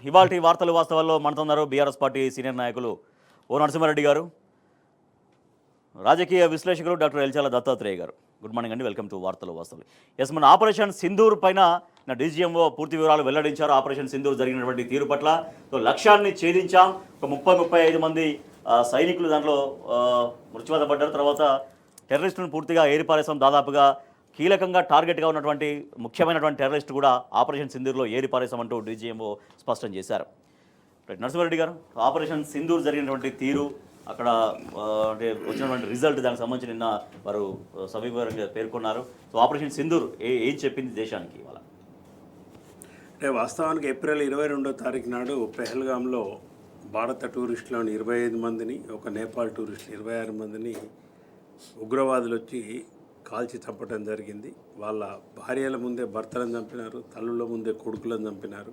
ఇవాల్టి వార్తలు వాస్తవాల్లో మనతోన్నారు BRS party senior నాయకులు ఓ నరసింహారెడ్డి గారు, రాజకీయ విశ్లేషకులు డాక్టర్ ఎల్చాల దత్తాత్రేయ గారు. గుడ్ మార్నింగ్ అండి, వెల్కమ్ టు వార్తలు వాస్తవాలు. ఎస్, మన ఆపరేషన్ సింధూర్ పైన నా డీజీఎంఓ పూర్తి వివరాలు వెల్లడించారు. ఆపరేషన్ సింధూర్ జరిగినటువంటి తీరు పట్ల లక్ష్యాన్ని ఛేదించాం. ఒక 30-35 మంది సైనికులు దాంట్లో మృత్యువాత పడ్డారు. తర్వాత టెర్రరిస్టులను పూర్తిగా ఏరిపారేసాం. దాదాపుగా కీలకంగా టార్గెట్గా ఉన్నటువంటి ముఖ్యమైనటువంటి టెర్రరిస్ట్ కూడా ఆపరేషన్ సింధూర్లో ఏరిపారేసామంటూ డీజీఎంఓ స్పష్టం చేశారు. నరసింహారెడ్డి గారు, ఆపరేషన్ సింధూర్ జరిగినటువంటి తీరు, అక్కడ అంటే వచ్చినటువంటి రిజల్ట్, దానికి సంబంధించి నిన్న వారు సవివరంగా పేర్కొన్నారు. సో ఆపరేషన్ సింధూర్ ఏం చెప్పింది దేశానికి ఇవాళ? అంటే వాస్తవానికి ఏప్రిల్ 22వ తారీఖు నాడు పెహల్గాంలో భారత టూరిస్టులను 25 మందిని, ఒక నేపాల్ టూరిస్టులు 26 మందిని ఉగ్రవాదులు వచ్చి కాల్చి చంపడం జరిగింది. వాళ్ళ భార్యల ముందే భర్తలను చంపినారు, తల్లుల ముందే కొడుకులను చంపినారు.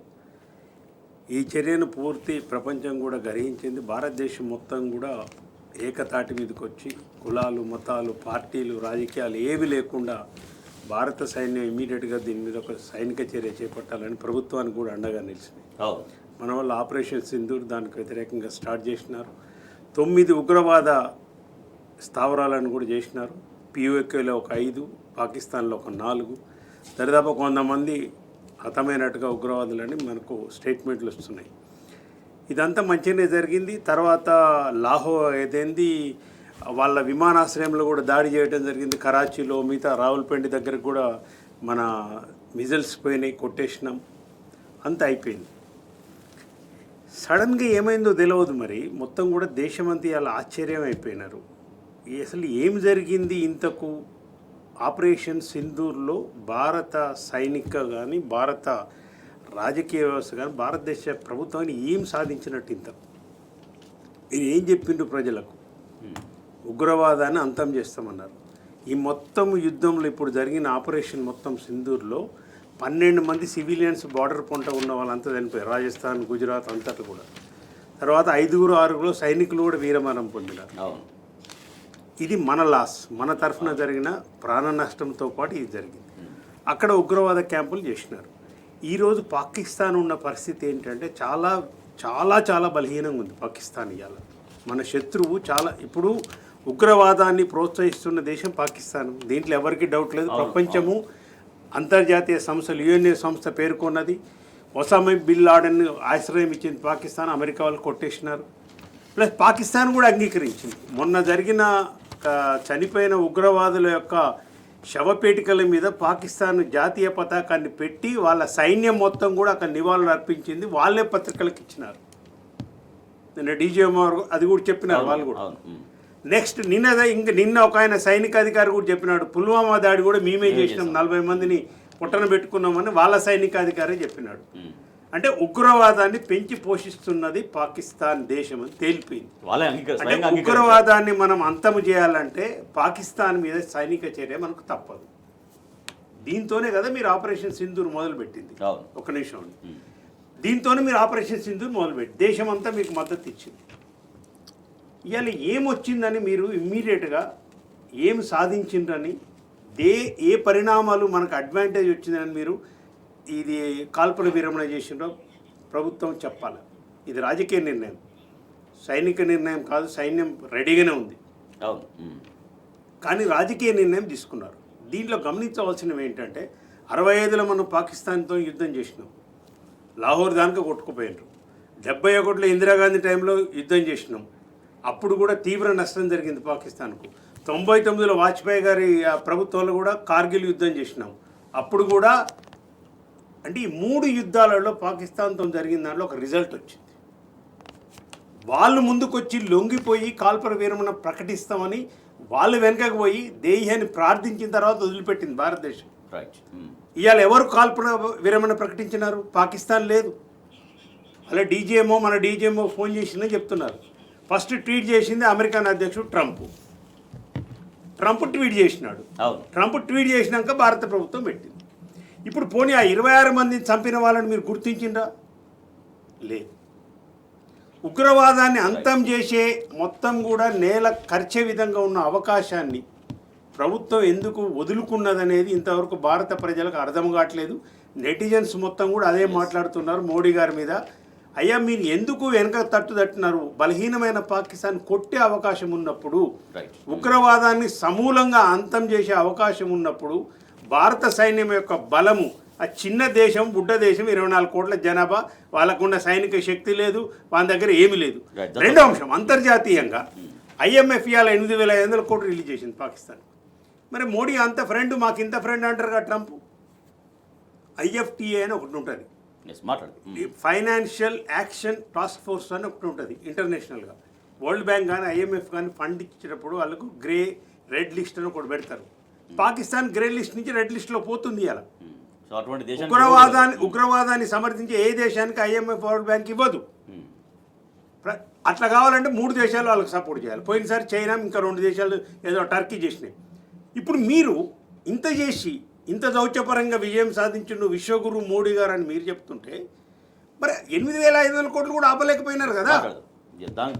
ఈ చర్యను పూర్తి ప్రపంచం కూడా గ్రహించింది. భారతదేశం మొత్తం కూడా ఏకతాటి మీదకి వచ్చి కులాలు, మతాలు, పార్టీలు, రాజకీయాలు ఏవి లేకుండా భారత సైన్యం ఇమీడియట్గా దీని మీద ఒక సైనిక చర్య చేపట్టాలని ప్రభుత్వానికి కూడా అండగా నిలిచింది. మన వల్ల ఆపరేషన్ సింధూర్ దానికి వ్యతిరేకంగా స్టార్ట్ చేసినారు. 9 ఉగ్రవాద స్థావరాలను కూడా చేసినారు. POKలో ఒక 5, పాకిస్తాన్లో ఒక 4, దరిదాపు 100 మంది హతమైనట్టుగా ఉగ్రవాదులని మనకు స్టేట్మెంట్లు వస్తున్నాయి. ఇదంతా మంచిగానే జరిగింది. తర్వాత ఏదేంది వాళ్ళ విమానాశ్రయంలో కూడా దాడి చేయడం జరిగింది. కరాచీలో, మిగతా రావులపిండి దగ్గర కూడా మన మిజైల్స్ పోయినాయి, కొట్టేసినాం, అంతా అయిపోయింది. సడన్గా ఏమైందో తెలియదు. మరి మొత్తం కూడా దేశమంతా అలా ఆశ్చర్యం అయిపోయినారు. అసలు ఏం జరిగింది ఇంతకు? ఆపరేషన్ సింధూర్లో భారత సైనిక కానీ, భారత రాజకీయ వ్యవస్థ కానీ, భారతదేశ ప్రభుత్వాన్ని ఏం సాధించినట్టు ఇంతకు? ఇది ఏం చెప్పిండు ప్రజలకు? ఉగ్రవాదాన్ని అంతం చేస్తామన్నారు. ఈ మొత్తం యుద్ధంలో ఇప్పుడు జరిగిన ఆపరేషన్ మొత్తం సింధూర్లో 12 మంది సివిలియన్స్ బార్డర్ పొంట ఉన్న వాళ్ళంతా చనిపోయారు. రాజస్థాన్, గుజరాత్ అంతటా కూడా. తర్వాత 5-6 సైనికులు కూడా వీరమరణం పొందినారు. ఇది మన లాస్, మన తరఫున జరిగిన ప్రాణ నష్టంతో పాటు ఇది జరిగింది. అక్కడ ఉగ్రవాద క్యాంపులు చేసినారు. ఈరోజు పాకిస్తాన్ ఉన్న పరిస్థితి ఏంటంటే చాలా చాలా చాలా బలహీనంగా ఉంది పాకిస్తాన్. ఇవాళ మన శత్రువు చాలా. ఇప్పుడు ఉగ్రవాదాన్ని ప్రోత్సహిస్తున్న దేశం పాకిస్తాన్, దీంట్లో ఎవరికి డౌట్ లేదు. ప్రపంచము, అంతర్జాతీయ సంస్థలు, UN సంస్థ పేర్కొన్నది. ఒసామా బిన్ లాడెన్ ఆశ్రయం ఇచ్చింది పాకిస్తాన్, అమెరికా వాళ్ళు కొట్టేసినారు. ప్లస్ పాకిస్తాన్ కూడా అంగీకరించింది. మొన్న జరిగిన చనిపోయిన ఉగ్రవాదుల యొక్క శవపేటికల మీద పాకిస్తాన్ జాతీయ పతాకాన్ని పెట్టి వాళ్ళ సైన్యం మొత్తం కూడా అక్కడ నివాళులు అర్పించింది. వాళ్ళే పత్రికలకు ఇచ్చినారు. నిన్న DGMO అది కూడా చెప్పినారు వాళ్ళు కూడా. నెక్స్ట్ నిన్న ఒక ఆయన సైనిక అధికారి కూడా చెప్పినాడు, పుల్వామా దాడి కూడా మేమే చేసినాం, 40 మందిని పుట్టన పెట్టుకున్నామని వాళ్ళ సైనిక అధికారి చెప్పినాడు. అంటే ఉగ్రవాదాన్ని పెంచి పోషిస్తున్నది పాకిస్తాన్ దేశం అని తేలిపోయింది. అంటే ఉగ్రవాదాన్ని మనం అంతము చేయాలంటే పాకిస్తాన్ మీద సైనిక చర్య మనకు తప్పదు. దీంతోనే కదా మీరు ఆపరేషన్ సింధూర్ మొదలుపెట్టింది. ఒక నిమిషం, దీంతోనే మీరు ఆపరేషన్ సింధూర్ మొదలుపెట్టి దేశం అంతా మీకు మద్దతు ఇచ్చింది. ఇవాళ ఏమొచ్చిందని మీరు ఇమ్మీడియట్గా ఏం సాధించిండ్రని, ఏ పరిణామాలు మనకు అడ్వాంటేజ్ వచ్చిందని మీరు ఇది కాల్పుల విరమణ చేసిండ్రో ప్రభుత్వం చెప్పాలి. ఇది రాజకీయ నిర్ణయం, సైనిక నిర్ణయం కాదు. సైన్యం రెడీగానే ఉంది, కానీ రాజకీయ నిర్ణయం తీసుకున్నారు. దీంట్లో గమనించవలసినవి ఏంటంటే 65లో మనం పాకిస్తాన్తో యుద్ధం చేసినాం, లాహోర్ దానికి కొట్టుకుపోయినారు. 71లో ఇందిరాగాంధీ టైంలో యుద్ధం చేసినాం, అప్పుడు కూడా తీవ్ర నష్టం జరిగింది పాకిస్తాన్కు. 99లో వాజ్పేయి గారి ప్రభుత్వంలో కూడా కార్గిల్ యుద్ధం చేసినాం, అప్పుడు కూడా. అంటే ఈ 3 యుద్ధాలలో పాకిస్తాన్తో జరిగిన దాంట్లో ఒక రిజల్ట్ వచ్చింది. వాళ్ళు ముందుకొచ్చి లొంగిపోయి కాల్పుల విరమణ ప్రకటిస్తామని వాళ్ళు వెనకకు పోయి దేశాన్ని ప్రార్థించిన తర్వాత వదిలిపెట్టింది భారతదేశం. ఇవాళ ఎవరు కాల్పుల విరమణ ప్రకటించినారు? పాకిస్తాన్ లేదు. అలా మన DGMO ఫోన్ చేసిందని చెప్తున్నారు. ఫస్ట్ ట్వీట్ చేసింది అమెరికన్ అధ్యక్షుడు ట్రంప్ ట్వీట్ చేసినాడు. ట్రంప్ ట్వీట్ చేసినాక భారత ప్రభుత్వం పెట్టింది. ఇప్పుడు పోనీ ఆ 26 మందిని చంపిన వాళ్ళని మీరు గుర్తించిండ్రా? లేదు. ఉగ్రవాదాన్ని అంతం చేసే మొత్తం కూడా నేల ఖర్చే విధంగా ఉన్న అవకాశాన్ని ప్రభుత్వం ఎందుకు వదులుకున్నదనేది ఇంతవరకు భారత ప్రజలకు అర్థం కావట్లేదు. నెటిజన్స్ మొత్తం కూడా అదే మాట్లాడుతున్నారు మోడీ గారి మీద. అయ్యా మీరు ఎందుకు వెనక తట్టున్నారు? బలహీనమైన పాకిస్తాన్ కొట్టే అవకాశం ఉన్నప్పుడు, ఉగ్రవాదాన్ని సమూలంగా అంతం చేసే అవకాశం ఉన్నప్పుడు, భారత సైన్యం యొక్క బలము, ఆ చిన్న దేశం, బుడ్డ దేశం, 24 కోట్ల జనాభా, వాళ్ళకున్న సైనిక శక్తి లేదు, వాళ్ళ దగ్గర ఏమీ లేదు. రెండో అంశం, అంతర్జాతీయంగా IMF ఇవాళ 8,500 కోట్లు రిలీజ్ చేసింది పాకిస్తాన్. మరి మోడీ అంత ఫ్రెండ్, మాకు ఇంత ఫ్రెండ్ అంటారు కదా ట్రంప్. IFTA అని ఒకటి ఉంటుంది, ఫైనాన్షియల్ యాక్షన్ టాస్క్ ఫోర్స్ అని ఒకటి ఉంటుంది ఇంటర్నేషనల్గా. వరల్డ్ బ్యాంక్ కానీ IMF కానీ ఫండ్ ఇచ్చేటప్పుడు వాళ్ళకు గ్రే, రెడ్ లిస్ట్ అని ఒకటి పెడతారు. పాకిస్తాన్ గ్రే లిస్ట్ నుంచి రెడ్ లిస్ట్లో పోతుంది. అలా ఉగ్రవాదాన్ని సమర్థించే ఏ దేశానికి IMF, వరల్డ్ బ్యాంక్ ఇవ్వదు. అట్లా కావాలంటే 3 దేశాలు వాళ్ళకి సపోర్ట్ చేయాలి. పోయినసారి చైనా, ఇంకా 2 దేశాలు ఏదో టర్కీ చేసినాయి. ఇప్పుడు మీరు ఇంత చేసి ఇంత దౌత్యపరంగా విజయం సాధించిన విశ్వగురు మోడీ గారు అని మీరు చెప్తుంటే, మరి 8,500 కోట్లు కూడా ఆపలేకపోయినారు కదా. దాని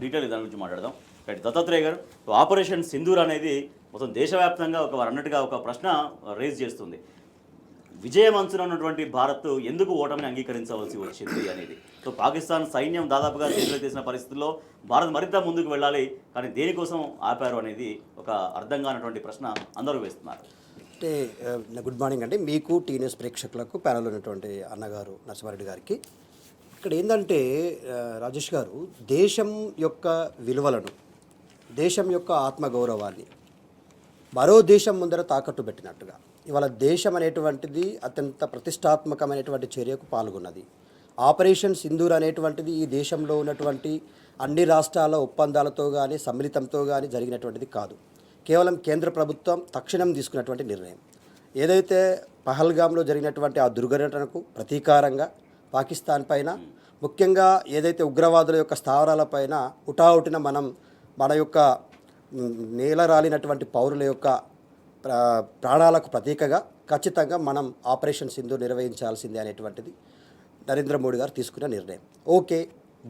గురించి మాట్లాడదాం. రైట్, దత్తాత్రేయ గారు, ఆపరేషన్ సింధూర్ అనేది మొత్తం దేశవ్యాప్తంగా వారు అన్నట్టుగా ఒక ప్రశ్న రేజ్ చేస్తుంది. విజయం అంచున ఉన్నటువంటి భారత్ ఎందుకు ఓటమిని అంగీకరించవలసి వచ్చింది అనేది. సో పాకిస్తాన్ సైన్యం దాదాపుగా చేతులు తీసిన పరిస్థితుల్లో భారత్ మరింత ముందుకు వెళ్ళాలి, కానీ దేనికోసం ఆపారు అనేది ఒక అర్థం కానటువంటి ప్రశ్న అందరూ వేస్తున్నారు. అంటే గుడ్ మార్నింగ్ అండి మీకు, టీ న్యూస్ ప్రేక్షకులకు, ప్యానెల్లో ఉన్నటువంటి అన్నగారు నరసింహారెడ్డి గారికి. ఇక్కడ ఏంటంటే రాజేష్ గారు, దేశం యొక్క విలువలను, దేశం యొక్క ఆత్మగౌరవాన్ని మరో దేశం ముందర తాకట్టు పెట్టినట్టుగా ఇవాళ దేశం అనేటువంటిది అత్యంత ప్రతిష్టాత్మకమైనటువంటి చర్యకు పాల్గొన్నది. ఆపరేషన్ సింధూర్ అనేటువంటిది ఈ దేశంలో ఉన్నటువంటి అన్ని రాష్ట్రాల ఒప్పందాలతో కానీ సమ్మిళితంతో కానీ జరిగినటువంటిది కాదు. కేవలం కేంద్ర ప్రభుత్వం తక్షణం తీసుకున్నటువంటి నిర్ణయం. ఏదైతే పహల్గామ్లో జరిగినటువంటి ఆ దుర్ఘటనకు ప్రతీకారంగా పాకిస్తాన్ పైన, ముఖ్యంగా ఏదైతే ఉగ్రవాదుల యొక్క స్థావరాలపైన ఉటావుటిన మన యొక్క నేలరాలినటువంటి పౌరుల యొక్క ప్రాణాలకు ప్రతీకగా ఖచ్చితంగా మనం ఆపరేషన్ సింధూర్ నిర్వహించాల్సిందే అనేటువంటిది నరేంద్ర మోడీ గారు తీసుకున్న నిర్ణయం. ఓకే,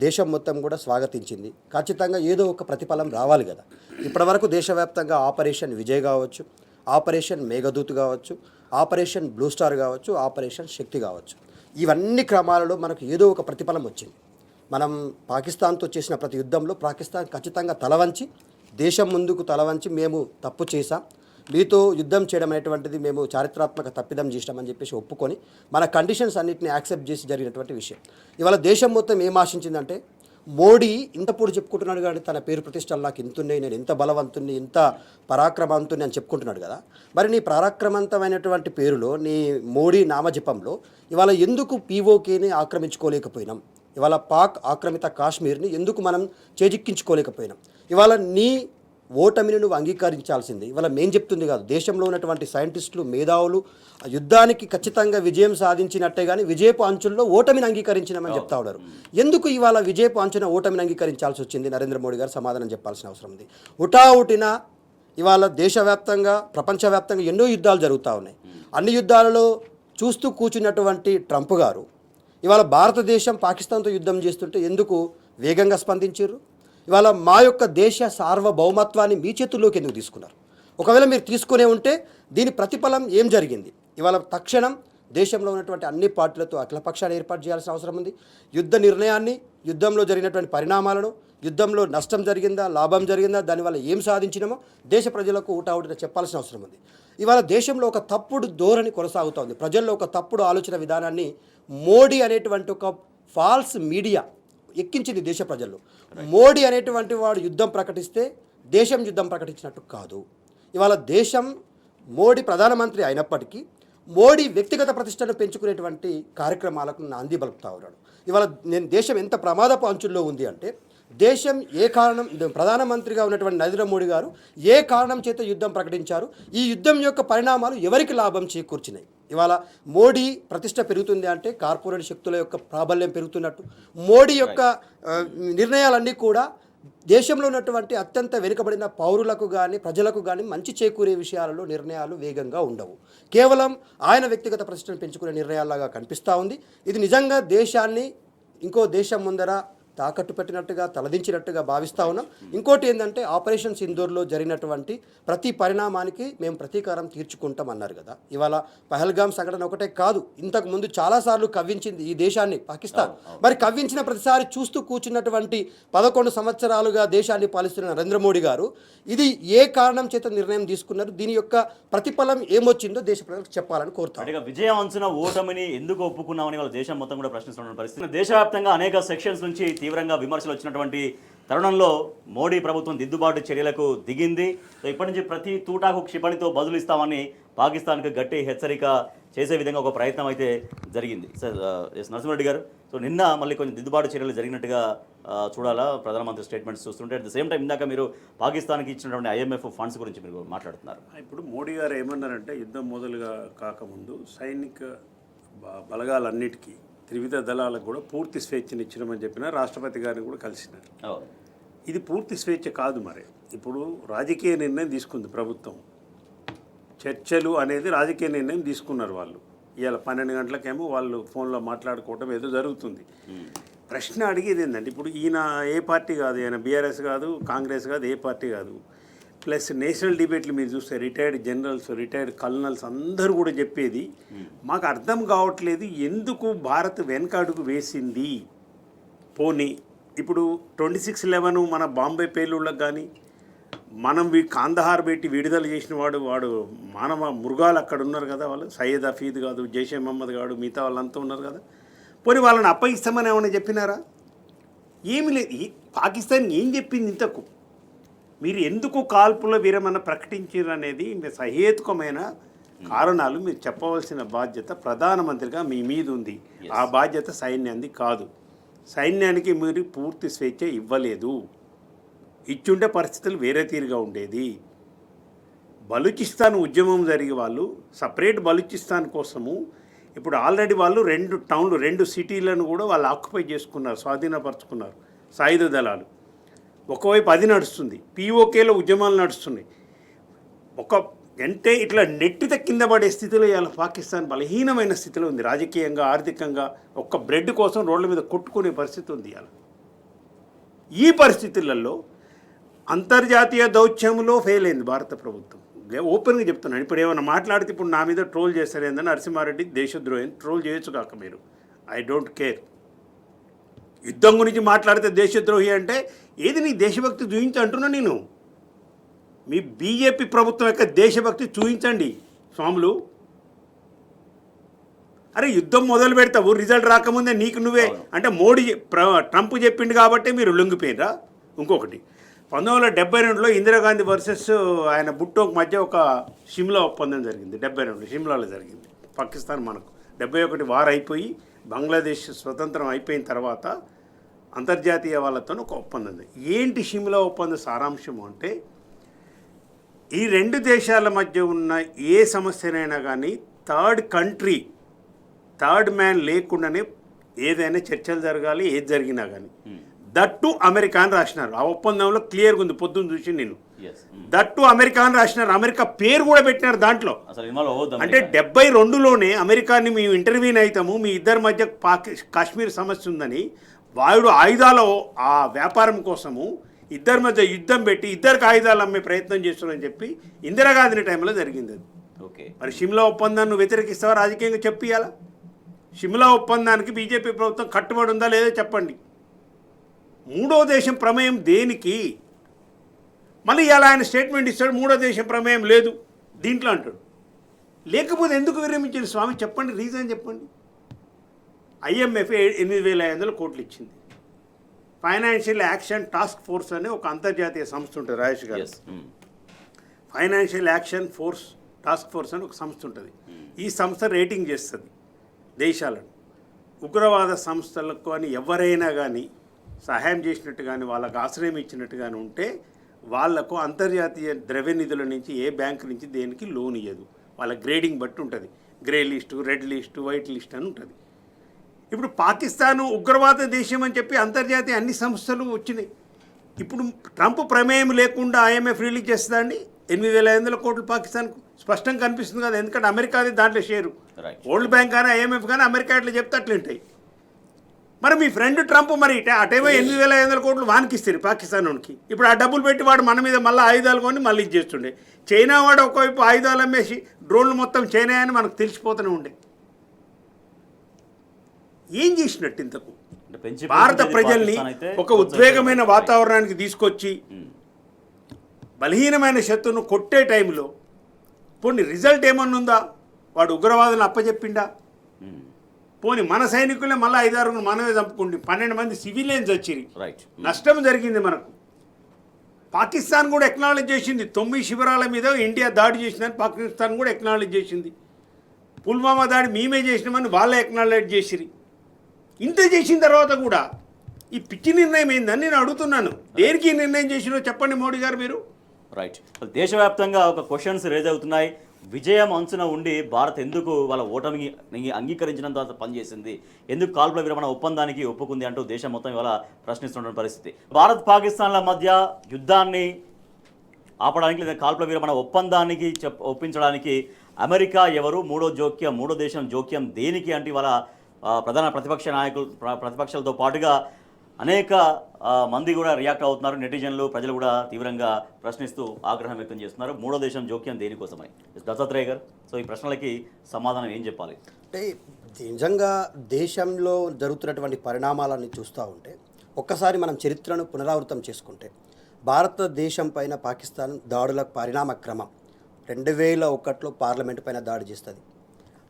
దేశం మొత్తం కూడా స్వాగతించింది. ఖచ్చితంగా ఏదో ఒక ప్రతిఫలం రావాలి కదా. ఇప్పటివరకు దేశవ్యాప్తంగా ఆపరేషన్ విజయ్ కావచ్చు, ఆపరేషన్ మేఘదూత్ కావచ్చు, ఆపరేషన్ బ్లూ స్టార్ కావచ్చు, ఆపరేషన్ శక్తి కావచ్చు, ఇవన్నీ క్రమాలలో మనకు ఏదో ఒక ప్రతిఫలం వచ్చింది. మనం పాకిస్తాన్తో చేసిన ప్రతి యుద్ధంలో పాకిస్తాన్ ఖచ్చితంగా తలవంచి, దేశం ముందుకు తలవంచి మేము తప్పు చేశాం, మీతో యుద్ధం చేయడం అనేటువంటిది మేము చారిత్రాత్మక తప్పిదం చేసినామని చెప్పేసి ఒప్పుకొని మన కండిషన్స్ అన్నింటినీ యాక్సెప్ట్ చేసి జరిగినటువంటి విషయం. ఇవాళ దేశం మొత్తం ఏం ఆశించిందంటే, మోడీ ఇంతప్పుడు చెప్పుకుంటున్నాడు కానీ తన పేరు ప్రతిష్టలు నాకు ఇంతున్నాయి, నేను ఇంత బలవంతుని, ఇంత పరాక్రమవంతుని అని చెప్పుకుంటున్నాడు కదా. మరి నీ పరాక్రమవంతమైనటువంటి పేరులో, నీ మోడీ నామజపంలో ఇవాళ ఎందుకు POKని ఆక్రమించుకోలేకపోయినాం? ఇవాళ పాక్ ఆక్రమిత కాశ్మీర్ని ఎందుకు మనం చేజిక్కించుకోలేకపోయినాం? ఇవాళ నీ ఓటమిని నువ్వు అంగీకరించాల్సింది. ఇవాళ మేం చెప్తుంది కాదు, దేశంలో ఉన్నటువంటి సైంటిస్టులు, మేధావులు యుద్ధానికి ఖచ్చితంగా విజయం సాధించినట్టే కానీ విజయపు అంచుల్లో ఓటమిని అంగీకరించినామని చెప్తా ఉన్నారు. ఎందుకు ఇవాళ విజయపు అంచున ఓటమిని అంగీకరించాల్సి వచ్చింది? నరేంద్ర మోడీ గారు సమాధానం చెప్పాల్సిన అవసరం ఉంది. ఉటావుటిన ఇవాళ దేశవ్యాప్తంగా, ప్రపంచవ్యాప్తంగా ఎన్నో యుద్ధాలు జరుగుతూ ఉన్నాయి. అన్ని యుద్ధాలలో చూస్తూ కూర్చున్నటువంటి ట్రంప్ గారు ఇవాళ భారతదేశం పాకిస్తాన్తో యుద్ధం చేస్తుంటే ఎందుకు వేగంగా స్పందించారు? ఇవాళ మా యొక్క దేశ సార్వభౌమత్వాన్ని మీ చేతుల్లోకి ఎందుకు తీసుకున్నారు? ఒకవేళ మీరు తీసుకునే ఉంటే దీని ప్రతిఫలం ఏం జరిగింది? ఇవాళ తక్షణం దేశంలో ఉన్నటువంటి అన్ని పార్టీలతో అఖిలపక్షాన్ని ఏర్పాటు చేయాల్సిన అవసరం ఉంది. యుద్ధ నిర్ణయాన్ని, యుద్ధంలో జరిగినటువంటి పరిణామాలను, యుద్ధంలో నష్టం జరిగిందా, లాభం జరిగిందా, దానివల్ల ఏం సాధించినామో దేశ ప్రజలకు ఊటావుటిన చెప్పాల్సిన అవసరం ఉంది. ఇవాళ దేశంలో ఒక తప్పుడు ధోరణి కొనసాగుతోంది. ప్రజల్లో ఒక తప్పుడు ఆలోచన విధానాన్ని మోడీ అనేటువంటి ఒక ఫాల్స్ మీడియా ఎక్కించింది దేశ ప్రజల్లో. మోడీ అనేటువంటి వాడు యుద్ధం ప్రకటిస్తే దేశం యుద్ధం ప్రకటించినట్టు కాదు. ఇవాళ దేశం మోడీ ప్రధానమంత్రి అయినప్పటికీ మోడీ వ్యక్తిగత ప్రతిష్టను పెంచుకునేటువంటి కార్యక్రమాలకు నాంది పలుకుతా ఉన్నాడు. ఇవాళ దేశం ఎంత ప్రమాదపు అంచుల్లో ఉంది అంటే, దేశం ఏ కారణం, ప్రధానమంత్రిగా ఉన్నటువంటి నరేంద్ర మోడీ గారు ఏ కారణం చేత యుద్ధం ప్రకటించారు, ఈ యుద్ధం యొక్క పరిణామాలు ఎవరికి లాభం చేకూర్చినాయి? ఇవాళ మోడీ ప్రతిష్ట పెరుగుతుంది అంటే కార్పొరేట్ శక్తుల యొక్క ప్రాబల్యం పెరుగుతున్నట్టు, మోడీ యొక్క నిర్ణయాలన్నీ కూడా దేశంలో ఉన్నటువంటి అత్యంత వెనుకబడిన పౌరులకు కానీ ప్రజలకు కానీ మంచి చేకూరే విషయాలలో నిర్ణయాలు వేగంగా ఉండవు. కేవలం ఆయన వ్యక్తిగత ప్రతిష్టను పెంచుకునే నిర్ణయాల్లాగా కనిపిస్తూ ఉంది. ఇది నిజంగా దేశాన్ని ఇంకో దేశం ముందర తాకట్టు పెట్టినట్టుగా తలదించినట్టుగా భావిస్తూ ఉన్నాం. ఇంకోటి ఏంటంటే ఆపరేషన్ సింధూర్లో జరిగినటువంటి ప్రతి పరిణామానికి మేము ప్రతీకారం తీర్చుకుంటాం అన్నారు కదా. ఇవాళ పహల్గామ్ సంఘటన ఒకటే కాదు, ఇంతకు ముందు చాలాసార్లు కవ్వించింది ఈ దేశాన్ని పాకిస్తాన్. మరి కవ్వించిన ప్రతిసారి చూస్తూ కూర్చున్నటువంటి 11 సంవత్సరాలుగా దేశాన్ని పాలిస్తున్న నరేంద్ర మోడీ గారు ఇది ఏ కారణం చేత నిర్ణయం తీసుకున్నారు, దీని యొక్క ప్రతిఫలం ఏమొచ్చిందో దేశ ప్రజలకు చెప్పాలని కోరుతాం. అంటే విజయం అంచున ఓటమిని ఎందుకు ఒప్పుకున్నామని వాళ్ళ దేశం మొత్తం కూడా ప్రశ్నిస్తున్న పరిస్థితి. దేశవ్యాప్తంగా అనేక సెక్షన్స్ నుంచి తీవ్రంగా విమర్శలు వచ్చినటువంటి తరుణంలో మోడీ ప్రభుత్వం దిద్దుబాటు చర్యలకు దిగింది. సో ఇప్పటి నుంచి ప్రతి తూటాకు క్షిపణితో బదులిస్తామని పాకిస్తాన్కి గట్టి హెచ్చరిక చేసే విధంగా ఒక ప్రయత్నం అయితే జరిగింది. సార్ నరసింహారెడ్డి గారు, సో నిన్న మళ్ళీ కొంచెం దిద్దుబాటు చర్యలు జరిగినట్టుగా చూడాలా ప్రధానమంత్రి స్టేట్మెంట్స్ చూస్తుంటే. అట్ ద సేమ్ టైం ఇందాక మీరు పాకిస్తాన్కి ఇచ్చినటువంటి IMF ఫండ్స్ గురించి మీరు మాట్లాడుతున్నారు. ఇప్పుడు మోడీ గారు ఏమన్నారంటే యుద్ధం మొదలుగా కాకముందు సైనిక బలగాలన్నిటికీ త్రివిధ దళాలకు కూడా పూర్తి స్వేచ్ఛనిచ్చినామని చెప్పిన రాష్ట్రపతి గారిని కూడా కలిసినారు. ఇది పూర్తి స్వేచ్ఛ కాదు. మరి ఇప్పుడు రాజకీయ నిర్ణయం తీసుకుంది ప్రభుత్వం. చర్చలు అనేది రాజకీయ నిర్ణయం తీసుకున్నారు వాళ్ళు. ఇవాళ 12 గంటలకేమో వాళ్ళు ఫోన్లో మాట్లాడుకోవటం ఏదో జరుగుతుంది. ప్రశ్న అడిగేది ఏంటంటే ఇప్పుడు ఈయన ఏ పార్టీ కాదు, ఈయన బీఆర్ఎస్ కాదు, కాంగ్రెస్ కాదు, ఏ పార్టీ కాదు. ప్లస్ నేషనల్ డిబేట్లు మీరు చూస్తే రిటైర్డ్ జనరల్స్, రిటైర్డ్ కల్నల్స్ అందరూ కూడా చెప్పేది మాకు అర్థం కావట్లేదు ఎందుకు భారత్ వెనక అడుగు వేసింది. పోనీ ఇప్పుడు 26/11 మన బాంబే పేలుళ్ళకు కానీ మనం కాందహార్ పెట్టి విడుదల చేసిన వాడు మానవ మృగాలు అక్కడ ఉన్నారు కదా, వాళ్ళు సయ్యద్ హఫీద్ కాదు, జైషే మహమ్మద్ కాదు, మిగతా వాళ్ళంతా ఉన్నారు కదా. పోనీ వాళ్ళని అప్పగిస్తామని ఏమైనా చెప్పినారా? ఏమి లేదు. పాకిస్తాన్ ఏం చెప్పింది ఇంతకు? మీరు ఎందుకు కాల్పుల విరమణ ప్రకటించారు అనేది సహేతుకమైన కారణాలు మీరు చెప్పవలసిన బాధ్యత ప్రధానమంత్రిగా మీ మీద ఉంది. ఆ బాధ్యత సైన్యాన్ని కాదు. సైన్యానికి మీరు పూర్తి స్వేచ్ఛ ఇవ్వలేదు. ఇచ్చుండే పరిస్థితులు వేరే తీరుగా ఉండేది. బలూచిస్తాన్ ఉద్యమం జరిగే వాళ్ళు సపరేట్ బలూచిస్తాన్ కోసము ఇప్పుడు ఆల్రెడీ వాళ్ళు 2 టౌన్లు 2 సిటీలను కూడా వాళ్ళు ఆక్యుపై చేసుకున్నారు, స్వాధీనపరుచుకున్నారు సాయుధ దళాలు. ఒకవైపు అది నడుస్తుంది, POKలో ఉద్యమాలు నడుస్తున్నాయి. అంటే ఇట్లా నెట్టిత కింద పడే స్థితిలో ఇవాళ పాకిస్తాన్ బలహీనమైన స్థితిలో ఉంది. రాజకీయంగా, ఆర్థికంగా ఒక్క బ్రెడ్ కోసం రోడ్ల మీద కొట్టుకునే పరిస్థితి ఉంది ఇవాళ. ఈ పరిస్థితులలో అంతర్జాతీయ దౌత్యంలో ఫెయిల్ అయింది భారత ప్రభుత్వం. ఓపెన్గా చెప్తున్నాను. ఇప్పుడు ఏమైనా మాట్లాడితే ఇప్పుడు నా మీద ట్రోల్ చేస్తారు ఏందని, నరసింహారెడ్డి దేశద్రోహిని ట్రోల్ చేయొచ్చు కాక మీరు, ఐ డోంట్ కేర్. యుద్ధం గురించి మాట్లాడితే దేశద్రోహి అంటే ఏది నీ దేశభక్తి చూపించి అంటున్నా నేను. మీ బీజేపీ ప్రభుత్వం యొక్క దేశభక్తి చూపించండి స్వాములు. అరే యుద్ధం మొదలు పెడతావు, రిజల్ట్ రాకముందే నీకు నువ్వే అంటే మోడీ ట్రంప్ చెప్పిండు కాబట్టి మీరు లొంగిపోయినరా? ఇంకొకటి 1972లో ఇందిరాగాంధీ వర్సెస్ ఆయన బుట్టోకు మధ్య ఒక షిమ్లా ఒప్పందం జరిగింది. 72 షిమ్లాలో జరిగింది. పాకిస్తాన్ మనకు 71 వార్ అయిపోయి బంగ్లాదేశ్ స్వతంత్రం అయిపోయిన తర్వాత అంతర్జాతీయ వాళ్ళతో ఒక ఒప్పందం. ఏంటి షిమ్లా ఒప్పందం సారాంశం అంటే ఈ 2 దేశాల మధ్య ఉన్న ఏ సమస్యనైనా కానీ థర్డ్ మ్యాన్ లేకుండానే ఏదైనా చర్చలు జరగాలి, ఏది జరిగినా కానీ. దట్టు అమెరికా అని రాసినారు. ఆ ఒప్పందంలో క్లియర్గా ఉంది, పొద్దున్న చూసి నేను. దట్టు అమెరికా అని రాసినారు. అమెరికా పేరు కూడా పెట్టినారు దాంట్లో. అంటే 72లోనే అమెరికాని మేము ఇంటర్వ్యూని అవుతాము, మీ ఇద్దరి మధ్య కాశ్మీర్ సమస్య ఉందని వాయుడు ఆయుధాల ఆ వ్యాపారం కోసము ఇద్దరి మధ్య యుద్ధం పెట్టి ఇద్దరికి ఆయుధాలు అమ్మే ప్రయత్నం చేస్తున్నారని చెప్పి ఇందిరాగాంధీ టైంలో జరిగింది అది. మరి షిమ్లా ఒప్పందాన్ని వ్యతిరేకిస్తావా రాజకీయంగా చెప్పియాలా? షిమ్లా ఒప్పందానికి బీజేపీ ప్రభుత్వం కట్టుబడి ఉందా లేదో చెప్పండి. 3వ దేశం ప్రమేయం దేనికి? మళ్ళీ ఇలా ఆయన స్టేట్మెంట్ ఇస్తాడు, 3వ దేశం ప్రమేయం లేదు దీంట్లో అంటాడు. లేకపోతే ఎందుకు విరమించారు స్వామి? చెప్పండి, రీజన్ చెప్పండి. IMF 8,500 కోట్లు ఇచ్చింది. ఫైనాన్షియల్ యాక్షన్ టాస్క్ ఫోర్స్ అనే ఒక అంతర్జాతీయ సంస్థ ఉంటుంది రాజేష్ గారు. ఫైనాన్షియల్ యాక్షన్ టాస్క్ ఫోర్స్ అని ఒక సంస్థ ఉంటుంది. ఈ సంస్థ రేటింగ్ చేస్తుంది దేశాలను. ఉగ్రవాద సంస్థలకు అని ఎవరైనా కానీ సహాయం చేసినట్టు కానీ వాళ్ళకు ఆశ్రయం ఇచ్చినట్టు కానీ ఉంటే వాళ్లకు అంతర్జాతీయ ద్రవ్య నిధుల నుంచి ఏ బ్యాంకు నుంచి దేనికి లోన్ ఇవ్వదు. వాళ్ళ గ్రేడింగ్ బట్టి ఉంటుంది. Grey list, red list, white list అని ఉంటుంది. ఇప్పుడు పాకిస్తాను ఉగ్రవాద దేశం అని చెప్పి అంతర్జాతీయ అన్ని సంస్థలు వచ్చినాయి. ఇప్పుడు ట్రంప్ ప్రమేయం లేకుండా IMF రిలీజ్ చేస్తుందా అండి? 8,500 కోట్లు పాకిస్తాన్కు స్పష్టంగా కనిపిస్తుంది కదా. ఎందుకంటే అమెరికాది దాంట్లో షేరు. వరల్డ్ బ్యాంక్ కానీ IMF కానీ అమెరికా అట్లా చెప్తే అట్లుంటాయి. మరి మీ ఫ్రెండ్ ట్రంప్ మరి అటేమో 8,500 కోట్లు వానికి ఇస్తారు పాకిస్తాన్ వానికి. ఇప్పుడు ఆ డబ్బులు పెట్టి వాడు మన మీద మళ్ళీ ఆయుధాలు కొని మళ్ళీ ఇది చేస్తుండే. చైనా వాడు ఒకవైపు ఆయుధాలు అమ్మేసి డ్రోన్లు మొత్తం చైనా అని మనకు తెలిసిపోతూనే ఉండే. ఏం చేసినట్టు ఇంతకు భారత ప్రజల్ని ఒక ఉద్వేగమైన వాతావరణానికి తీసుకొచ్చి బలహీనమైన శత్రువును కొట్టే టైంలో పోనీ రిజల్ట్ ఏమన్నా ఉందా? వాడు ఉగ్రవాదులను అప్పచెప్పిండా? పోనీ మన సైనికులే మళ్ళీ 5-6 మనమే చంపుకుంటే 12 మంది సివిలియన్స్ వచ్చిరి, నష్టం జరిగింది మనకు. పాకిస్తాన్ కూడా ఎక్నాలెడ్జ్ చేసింది, 9 శిబిరాల మీద ఇండియా దాడి చేసిందని పాకిస్తాన్ కూడా ఎక్నాలెడ్జ్ చేసింది. పుల్వామా దాడి మేమే చేసినామని వాళ్ళే ఎక్నాలెడ్జ్ చేసిరి. ఇంత చేసిన తర్వాత కూడా ఈ పిచ్చి నిర్ణయం ఏందని నేను అడుగుతున్నాను. దేనికి నిర్ణయం చేసినో చెప్పండి మోడీ గారు మీరు. రైట్, దేశవ్యాప్తంగా ఒక క్వశ్చన్స్ రేజ్ అవుతున్నాయి. విజయం అంచున ఉండి భారత్ ఎందుకు వాళ్ళ ఓటమిని అంగీకరించినంత పనిచేసింది, ఎందుకు కాల్పుల విరమణ ఒప్పందానికి ఒప్పుకుంది అంటూ దేశం మొత్తం ఇవాళ ప్రశ్నిస్తున్న పరిస్థితి. భారత్ పాకిస్తాన్ల మధ్య యుద్ధాన్ని ఆపడానికి లేదా కాల్పుల విరమణ ఒప్పందానికి ఒప్పించడానికి అమెరికా ఎవరు, మూడో దేశం జోక్యం దేనికి అంటే ఇవాళ ప్రధాన ప్రతిపక్షాలతో పాటుగా అనేక మంది కూడా రియాక్ట్ అవుతున్నారు. నెటిజన్లు, ప్రజలు కూడా తీవ్రంగా ప్రశ్నిస్తూ ఆగ్రహం వ్యక్తం చేస్తున్నారు. మూడో దేశం జోక్యం దేనికోసమని. దత్తాత్రేయ గారు, సో ఈ ప్రశ్నలకి సమాధానం ఏం చెప్పాలి? అంటే నిజంగా దేశంలో జరుగుతున్నటువంటి పరిణామాలను చూస్తూ ఉంటే ఒక్కసారి మనం చరిత్రను పునరావృతం చేసుకుంటే భారతదేశం పైన పాకిస్తాన్ దాడుల పరిణామ క్రమం 2001లో పార్లమెంటు పైన దాడి చేస్తుంది.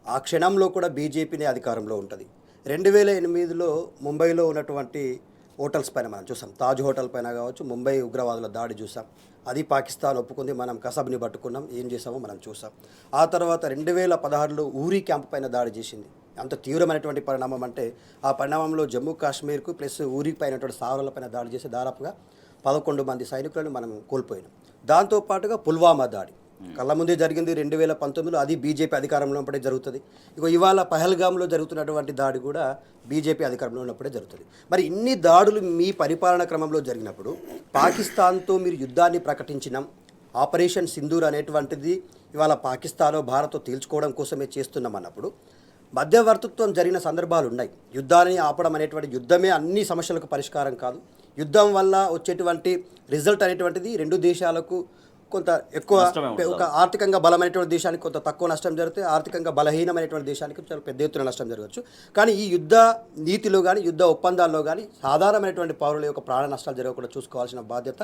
ఆ క్షణంలో కూడా బీజేపీనే అధికారంలో ఉంటుంది. 2008లో ముంబైలో ఉన్నటువంటి హోటల్స్ పైన మనం చూసాం, తాజ్ హోటల్ పైన కావచ్చు, ముంబై ఉగ్రవాదుల దాడి చూసాం. అది పాకిస్తాన్ ఒప్పుకుంది, మనం కసబ్ని పట్టుకున్నాం, ఏం చేసామో మనం చూసాం. ఆ తర్వాత 2016లో ఊరీ క్యాంప్ పైన దాడి చేసింది. అంత తీవ్రమైనటువంటి పరిణామం అంటే ఆ పరిణామంలో జమ్మూ కాశ్మీర్కు ప్లస్ ఊరికి పైనటువంటి స్థావరాల పైన దాడి చేసి దాదాపుగా 11 మంది సైనికులను మనం కోల్పోయినాం. దాంతోపాటుగా పుల్వామా దాడి కళ్ళ ముందే జరిగింది 2019లో, అది బీజేపీ అధికారంలో ఉన్నప్పుడే జరుగుతుంది. ఇవాళ పహల్గామ్లో జరుగుతున్నటువంటి దాడి కూడా బీజేపీ అధికారంలో ఉన్నప్పుడే జరుగుతుంది. మరి ఇన్ని దాడులు మీ పరిపాలన క్రమంలో జరిగినప్పుడు పాకిస్తాన్తో మీరు యుద్ధాన్ని ప్రకటించినాం, ఆపరేషన్ సింధూర్ అనేటువంటిది ఇవాళ పాకిస్తాన్ భారత్తో తేల్చుకోవడం కోసమే చేస్తున్నాం అన్నప్పుడు మధ్యవర్తిత్వం జరిగిన సందర్భాలు ఉన్నాయి. యుద్ధాన్ని ఆపడం అనేటువంటి, యుద్ధమే అన్ని సమస్యలకు పరిష్కారం కాదు. యుద్ధం వల్ల వచ్చేటువంటి రిజల్ట్ అనేటువంటిది రెండు దేశాలకు కొంత ఎక్కువ, ఒక ఆర్థికంగా బలమైనటువంటి దేశానికి కొంత తక్కువ నష్టం జరిగితే ఆర్థికంగా బలహీనమైనటువంటి దేశానికి చాలా పెద్ద ఎత్తున నష్టం జరగవచ్చు. కానీ ఈ యుద్ధ నీతిలో కానీ యుద్ధ ఒప్పందాల్లో కానీ సాధారణమైనటువంటి పౌరుల యొక్క ప్రాణ నష్టాలు జరగకుండా చూసుకోవాల్సిన బాధ్యత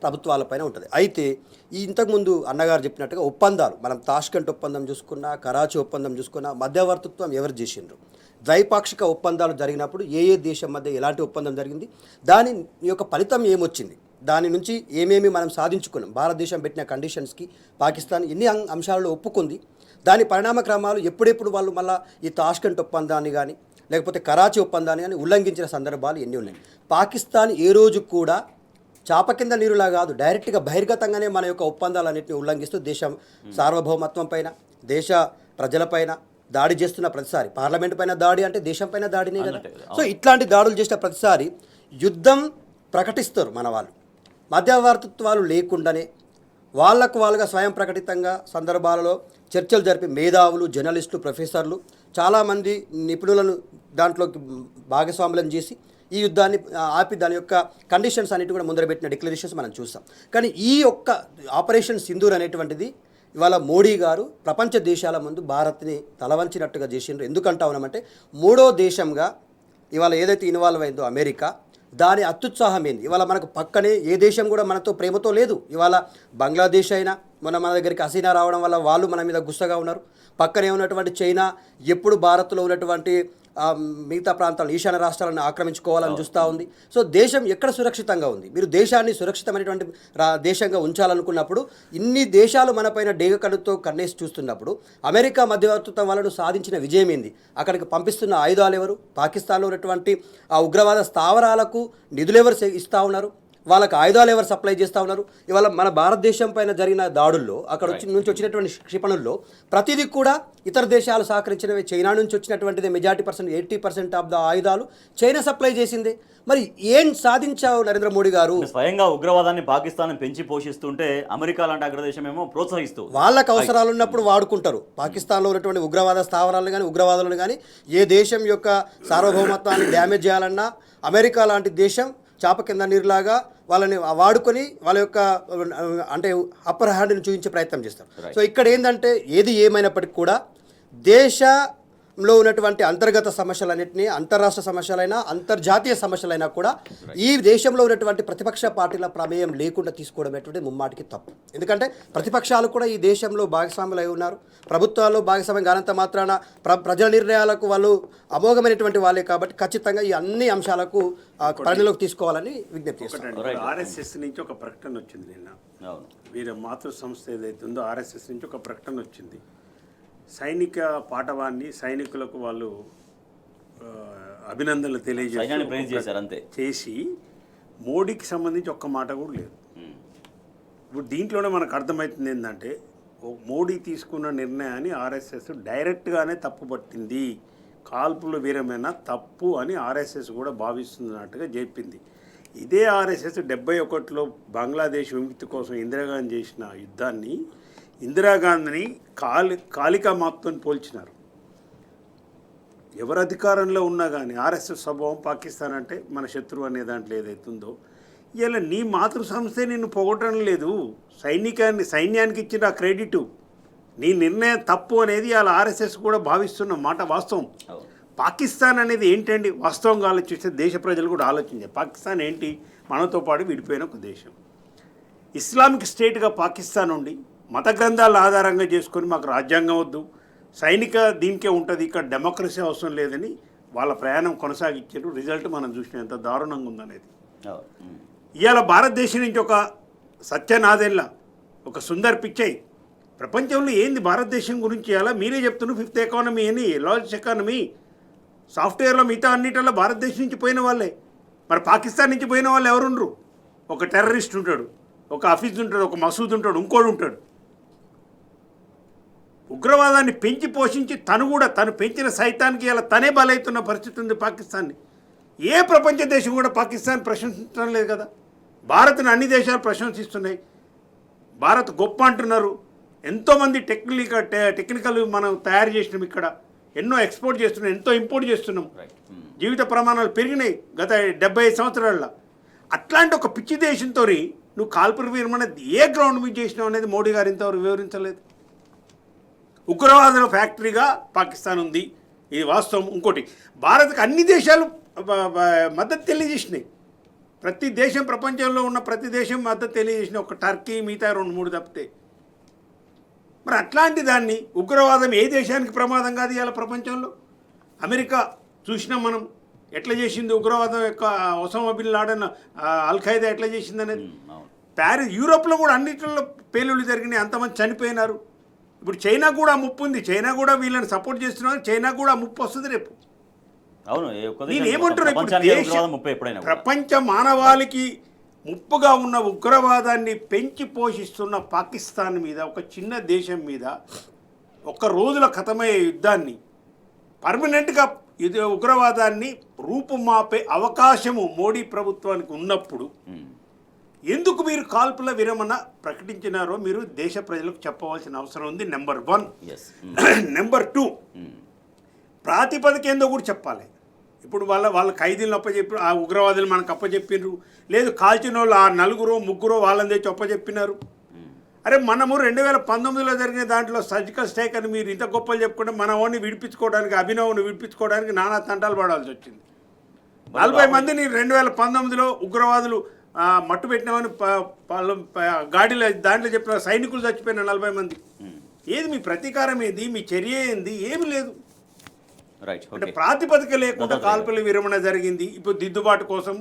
ప్రభుత్వాలపైన ఉంటుంది. అయితే ఈ ఇంతకుముందు అన్నగారు చెప్పినట్టుగా ఒప్పందాలు, మనం తాష్కెంట్ ఒప్పందం చూసుకున్నా, కరాచీ ఒప్పందం చూసుకున్నా, మధ్యవర్తిత్వం ఎవరు చేసిండ్రు, ద్వైపాక్షిక ఒప్పందాలు జరిగినప్పుడు ఏ దేశం మధ్య ఎలాంటి ఒప్పందం జరిగింది, దాని యొక్క ఫలితం ఏమొచ్చింది, దాని నుంచి ఏమేమి మనం సాధించుకున్నాం, భారతదేశం పెట్టిన కండిషన్స్కి పాకిస్తాన్ ఎన్ని అంశాలలో ఒప్పుకుంది, దాని పరిణామ క్రమాలు ఎప్పుడెప్పుడు వాళ్ళు మళ్ళీ ఈ తాష్కెంట్ ఒప్పందాన్ని కానీ లేకపోతే కరాచీ ఒప్పందాన్ని కానీ ఉల్లంఘించిన సందర్భాలు ఎన్ని ఉన్నాయి. పాకిస్తాన్ ఏ రోజు కూడా చాప కింద నీరులా కాదు, డైరెక్ట్గా బహిర్గతంగానే మన యొక్క ఒప్పందాలన్నింటినీ ఉల్లంఘిస్తూ దేశం సార్వభౌమత్వం పైన, దేశ ప్రజలపైన దాడి చేస్తున్న ప్రతిసారి, పార్లమెంటు పైన దాడి అంటే దేశం పైన దాడినే కదా. సో ఇట్లాంటి దాడులు చేసిన ప్రతిసారి యుద్ధం ప్రకటిస్తారు మన వాళ్ళు, మధ్యవర్తిత్వాలు లేకుండానే వాళ్ళుగా స్వయం ప్రకటితంగా సందర్భాలలో చర్చలు జరిపి మేధావులు, జర్నలిస్టులు, ప్రొఫెసర్లు, చాలామంది నిపుణులను దాంట్లోకి భాగస్వాములను చేసి ఈ యుద్ధాన్ని ఆపి దాని యొక్క కండిషన్స్ అన్నిటి కూడా ముందరబెట్టిన డిక్లరేషన్స్ మనం చూస్తాం. కానీ ఈ యొక్క ఆపరేషన్ సింధూర్ అనేటువంటిది ఇవాళ మోడీ గారు ప్రపంచ దేశాల ముందు భారత్ని తలవంచినట్టుగా చేసిండ్రు. ఎందుకంటా ఉన్నామంటే మూడో దేశంగా ఇవాళ ఏదైతే ఇన్వాల్వ్ అయిందో అమెరికా, దాని అత్యుత్సాహం ఏంది, ఇవాళ మనకు పక్కనే ఏ దేశం కూడా మనతో ప్రేమతో లేదు. ఇవాళ బంగ్లాదేశ్ అయినా మన దగ్గరికి హసీనా రావడం వల్ల వాళ్ళు మన మీద గుస్తగా ఉన్నారు. పక్కనే ఉన్నటువంటి చైనా ఎప్పుడు భారత్లో ఉన్నటువంటి మిగతా ప్రాంతాలను, ఈశాన్య రాష్ట్రాలను ఆక్రమించుకోవాలని చూస్తూ ఉంది. సో దేశం ఎక్కడ సురక్షితంగా ఉంది, మీరు దేశాన్ని సురక్షితమైనటువంటి దేశంగా ఉంచాలనుకున్నప్పుడు ఇన్ని దేశాలు మనపైన డేగకడుతో కన్నేసి చూస్తున్నప్పుడు అమెరికా మధ్యవర్తిత్వం వలన సాధించిన విజయం ఏంది, అక్కడికి పంపిస్తున్న ఆయుధాలు ఎవరు, పాకిస్తాన్లో ఉన్నటువంటి ఆ ఉగ్రవాద స్థావరాలకు నిధులు ఎవరు ఇస్తూ ఉన్నారు, వాళ్ళకి ఆయుధాలు ఎవరు సప్లై చేస్తూ ఉన్నారు? ఇవాళ మన భారతదేశం పైన జరిగిన దాడుల్లో అక్కడ నుంచి వచ్చినటువంటి క్షిపణుల్లో ప్రతిదీ కూడా ఇతర దేశాలు సహకరించినవి. చైనా నుంచి వచ్చినటువంటిది మెజారిటీ 80% ఆఫ్ ద ఆయుధాలు చైనా సప్లై చేసింది. మరి ఏం సాధించావు నరేంద్ర మోడీ గారు? స్వయంగా ఉగ్రవాదాన్ని పాకిస్తాన్ పెంచి పోషిస్తుంటే అమెరికా లాంటి అగ్రదేశం ఏమో ప్రోత్సహిస్తూ వాళ్ళకి అవసరాలు ఉన్నప్పుడు వాడుకుంటారు. పాకిస్తాన్లో ఉన్నటువంటి ఉగ్రవాద స్థావరాలను కానీ ఉగ్రవాదులను కానీ ఏ దేశం యొక్క సార్వభౌమత్వాన్ని డ్యామేజ్ చేయాలన్నా అమెరికా లాంటి దేశం చాప కింద నీరులాగా వాళ్ళని వాడుకొని వాళ్ళ యొక్క అంటే అప్పర్ హ్యాండ్ని చూపించే ప్రయత్నం చేస్తారు. సో ఇక్కడ ఏంటంటే ఏది ఏమైనప్పటికీ కూడా దేశంలో ఉన్నటువంటి అంతర్గత సమస్యలన్నింటినీ అంతర్రాష్ట్ర సమస్యలైనా అంతర్జాతీయ సమస్యలైనా కూడా ఈ దేశంలో ఉన్నటువంటి ప్రతిపక్ష పార్టీల ప్రమేయం లేకుండా తీసుకోవడం అనేటువంటి ముమ్మాటికి తప్పు. ఎందుకంటే ప్రతిపక్షాలు కూడా ఈ దేశంలో భాగస్వాములు అయి ఉన్నారు. ప్రభుత్వాల్లో భాగస్వామ్యం కానంత మాత్రాన ప్రజల నిర్ణయాలకు వాళ్ళు అమోఘమైనటువంటి వాళ్ళే. కాబట్టి ఖచ్చితంగా ఈ అన్ని అంశాలకు పరిగణలోకి తీసుకోవాలని విజ్ఞప్తి చేస్తారు. ఆర్ఎస్ఎస్ నుంచి ఒక ప్రకటన వచ్చింది నిన్న. వీరి మాతృ సంస్థ ఏదైతే ఉందో ఆర్ఎస్ఎస్ నుంచి ఒక ప్రకటన వచ్చింది. సైనిక పాఠవాన్ని సైనికులకు వాళ్ళు అభినందనలు చేసి మోడీకి సంబంధించి ఒక్క మాట కూడా లేదు. ఇప్పుడు దీంట్లోనే మనకు అర్థమవుతుంది ఏంటంటే మోడీ తీసుకున్న నిర్ణయాన్ని ఆర్ఎస్ఎస్ డైరెక్ట్గానే తప్పుపట్టింది. కాల్పుల వీరమైన తప్పు అని ఆర్ఎస్ఎస్ కూడా భావిస్తున్నట్టుగా చెప్పింది. ఇదే ఆర్ఎస్ఎస్ 71లో బంగ్లాదేశ్ విముక్తి కోసం ఇందిరాగాంధీ చేసిన యుద్ధాన్ని ఇందిరాగాంధీని కాళికా మాప్తో పోల్చినారు. ఎవరు అధికారంలో ఉన్నా కానీ ఆర్ఎస్ఎస్ స్వభావం పాకిస్తాన్ అంటే మన శత్రువు అనే దాంట్లో ఏదైతుందో ఇలా నీ మాతృ సంస్థే నిన్ను పొగటం లేదు. సైన్యానికి ఇచ్చిన క్రెడిట్ నీ నిర్ణయం తప్పు అనేది అలా ఆర్ఎస్ఎస్ కూడా భావిస్తున్న మాట వాస్తవం. పాకిస్తాన్ అనేది ఏంటండి వాస్తవంగా ఆలోచిస్తే దేశ ప్రజలు కూడా ఆలోచించారు. పాకిస్తాన్ ఏంటి? మనతో పాటు విడిపోయిన ఒక దేశం. ఇస్లామిక్ స్టేట్గా పాకిస్తాన్ ఉండి మత గ్రంథాల ఆధారంగా చేసుకొని మాకు రాజ్యాంగం వద్దు, సైనిక దీనికే ఉంటుంది, ఇక్కడ డెమోక్రసీ అవసరం లేదని వాళ్ళ ప్రయాణం కొనసాగించారు. రిజల్ట్ మనం చూసిన ఎంత దారుణంగా ఉందనేది. ఇవాళ భారతదేశం నుంచి ఒక సత్యనాదెల్ల ఒక సుందర్ పిచ్చై ప్రపంచంలో ఏంది భారతదేశం గురించి అలా మీరే చెప్తున్నారు. 5th ఎకానమీ అని లార్జెస్ట్ ఎకానమీ సాఫ్ట్వేర్లో మిగతా అన్నిటిలో భారతదేశం నుంచి పోయిన వాళ్ళే. మరి పాకిస్తాన్ నుంచి పోయిన వాళ్ళు ఎవరుండ్రు? ఒక టెర్రరిస్ట్ ఉంటాడు, ఒక హఫీజ్ ఉంటాడు, ఒక మసూద్ ఉంటాడు, ఇంకోడు ఉంటాడు. ఉగ్రవాదాన్ని పెంచి పోషించి తను పెంచిన సైతానికి ఇలా తనే బలవుతున్న పరిస్థితి ఉంది పాకిస్తాన్ని. ఏ ప్రపంచ దేశం కూడా పాకిస్తాన్ ప్రశంసించడం లేదు కదా. భారత్ని అన్ని దేశాలు ప్రశంసిస్తున్నాయి. భారత్ గొప్ప అంటున్నారు. ఎంతోమంది టెక్నికల్ మనం తయారు చేసినాం, ఇక్కడ ఎన్నో ఎక్స్పోర్ట్ చేస్తున్నాం, ఎంతో ఇంపోర్ట్ చేస్తున్నాం. జీవిత ప్రమాణాలు పెరిగినాయి గత 75 సంవత్సరాల్లో. అట్లాంటి ఒక పిచ్చి దేశంతో నువ్వు కాల్పుల విరమణ ఏ గ్రౌండ్ మీద చేసినావు అనేది మోడీ గారు ఇంతవరకు వివరించలేదు. ఉగ్రవాదుల ఫ్యాక్టరీగా పాకిస్తాన్ ఉంది, ఇది వాస్తవం. ఇంకోటి, భారత్కి అన్ని దేశాలు మద్దతు తెలియజేసినాయి. ప్రతి దేశం, ప్రపంచంలో ఉన్న ప్రతి దేశం మద్దతు తెలియజేసినాయి. ఒక టర్కీ, మిగతా 2-3 తప్పితే. మరి అట్లాంటి దాన్ని ఉగ్రవాదం ఏ దేశానికి ప్రమాదం కాదు ఇవాళ ప్రపంచంలో? అమెరికా చూసినాం మనం ఎట్లా చేసింది ఉగ్రవాదం యొక్క. ఒసామా బిన్ లాడెన్, అల్-ఖైదా ఎట్లా చేసింది అనేది. ప్యారిస్, యూరోప్లో కూడా అన్నింటిలో పేలుళ్ళు జరిగినాయి, అంతమంది చనిపోయినారు. ఇప్పుడు చైనా కూడా ముప్పు ఉంది. చైనా కూడా వీళ్ళని సపోర్ట్ చేస్తున్నారు. చైనా కూడా ముప్పు వస్తుంది రేపు. నేను ఏమంటున్నా, ఇప్పుడు ప్రపంచ మానవాళికి ముప్పుగా ఉన్న ఉగ్రవాదాన్ని పెంచి పోషిస్తున్న పాకిస్తాన్ మీద, ఒక చిన్న దేశం మీద ఒక్క రోజుల ఖతమయ్యే యుద్ధాన్ని పర్మనెంట్గా ఇది ఉగ్రవాదాన్ని రూపుమాపే అవకాశము మోడీ ప్రభుత్వానికి ఉన్నప్పుడు ఎందుకు మీరు కాల్పుల విరమణ ప్రకటించినారో మీరు దేశ ప్రజలకు చెప్పవలసిన అవసరం ఉంది. నెంబర్ 1. నెంబర్ 2, ప్రాతిపదిక ఏందో కూడా చెప్పాలి. ఇప్పుడు వాళ్ళ ఖైదీలను అప్పచెప్పి ఆ ఉగ్రవాదులు మనకు అప్పచెప్పినారు. లేదు కాల్చిన వాళ్ళు ఆ 4-3 వాళ్ళని తెచ్చి అప్పచెప్పినారు. అరే మనము 2019లో జరిగిన దాంట్లో సర్జికల్ స్ట్రైక్ అని మీరు ఇంత గొప్పలు చెప్పుకుంటే మన వాడిని విడిపించుకోవడానికి, అభినవ్ని విడిపించుకోవడానికి నానా తంటాలు పడాల్సి వచ్చింది. 40 మందిని 2019లో ఉగ్రవాదులు మట్టు పెట్టినామని గాడిలో దాంట్లో చెప్పిన సైనికులు చచ్చిపోయిన 40 మంది. ఏది మీ ప్రతీకారం? ఏది మీ చర్య? ఏంది? ఏమి లేదు. అంటే ప్రాతిపదిక లేకుండా కాల్పుల విరమణ జరిగింది. ఇప్పుడు దిద్దుబాటు కోసం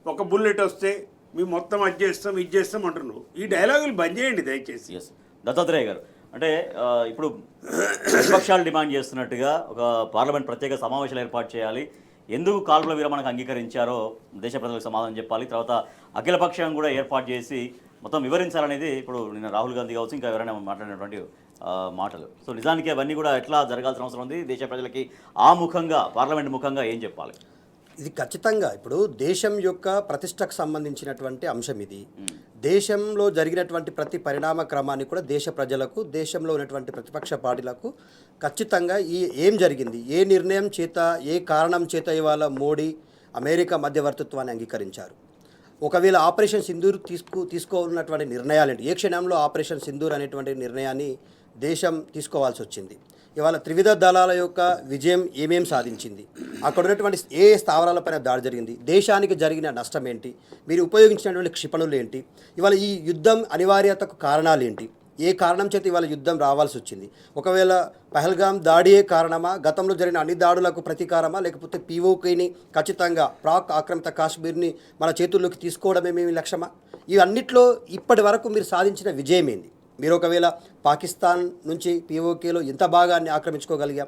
ఒక బుల్లెట్ వస్తే మేము మొత్తం అది చేస్తాం, ఇది చేస్తాం అంటున్నావు. ఈ డైలాగులు బంద్ చేయండి దయచేసి. దత్తాత్రేయ గారు, అంటే ఇప్పుడు ప్రతిపక్షాలు డిమాండ్ చేస్తున్నట్టుగా ఒక పార్లమెంట్ ప్రత్యేక సమావేశాలు ఏర్పాటు చేయాలి, ఎందుకు కాల్పుల విరమణకు అంగీకరించారో దేశ ప్రజలకు సమాధానం చెప్పాలి. తర్వాత అఖిలపక్షం కూడా ఏర్పాటు చేసి మొత్తం వివరించాలనేది ఇప్పుడు నిన్న రాహుల్ గాంధీ కావచ్చు, ఇంకా ఎవరైనా మాట్లాడినటువంటి మాటలు. సో నిజానికి అవన్నీ కూడా ఎట్లా జరగాల్సిన అవసరం ఉంది, దేశ ప్రజలకి ఆ ముఖంగా పార్లమెంట్ ముఖంగా ఏం చెప్పాలి? ఇది ఖచ్చితంగా ఇప్పుడు దేశం యొక్క ప్రతిష్టకు సంబంధించినటువంటి అంశం ఇది. దేశంలో జరిగినటువంటి ప్రతి పరిణామ క్రమాన్ని కూడా దేశ ప్రజలకు, దేశంలో ఉన్నటువంటి ప్రతిపక్ష పార్టీలకు ఖచ్చితంగా ఏం జరిగింది, ఏ నిర్ణయం చేత, ఏ కారణం చేత ఇవాళ మోడీ అమెరికా మధ్యవర్తిత్వాన్ని అంగీకరించారు, ఒకవేళ ఆపరేషన్ సింధూర్ తీసుకోవాలన్నటువంటి నిర్ణయాలేంటి, ఏ క్షణంలో ఆపరేషన్ సింధూర్ అనేటువంటి నిర్ణయాన్ని దేశం తీసుకోవాల్సి వచ్చింది, ఇవాళ త్రివిధ దళాల యొక్క విజయం ఏమేం సాధించింది, అక్కడ ఉన్నటువంటి ఏ స్థావరాలపైన దాడి జరిగింది, దేశానికి జరిగిన నష్టం ఏంటి, మీరు ఉపయోగించినటువంటి క్షిపణులు ఏంటి, ఇవాళ ఈ యుద్ధం అనివార్యతకు కారణాలు ఏంటి, ఏ కారణం చేత ఇవాళ యుద్ధం రావాల్సి వచ్చింది, ఒకవేళ పహల్గాం దాడియే కారణమా, గతంలో జరిగిన అన్ని దాడులకు ప్రతీకారమా, లేకపోతే పీఓకేని ఖచ్చితంగా ప్రాక్ ఆక్రమిత కాశ్మీర్ని మన చేతుల్లోకి తీసుకోవడమే మేము లక్ష్యమా, ఇవన్నిట్లో ఇప్పటి వరకు మీరు సాధించిన విజయం ఏంది, మీరు ఒకవేళ పాకిస్తాన్ నుంచి పీఓకేలో ఎంత భాగాన్ని ఆక్రమించుకోగలిగాం,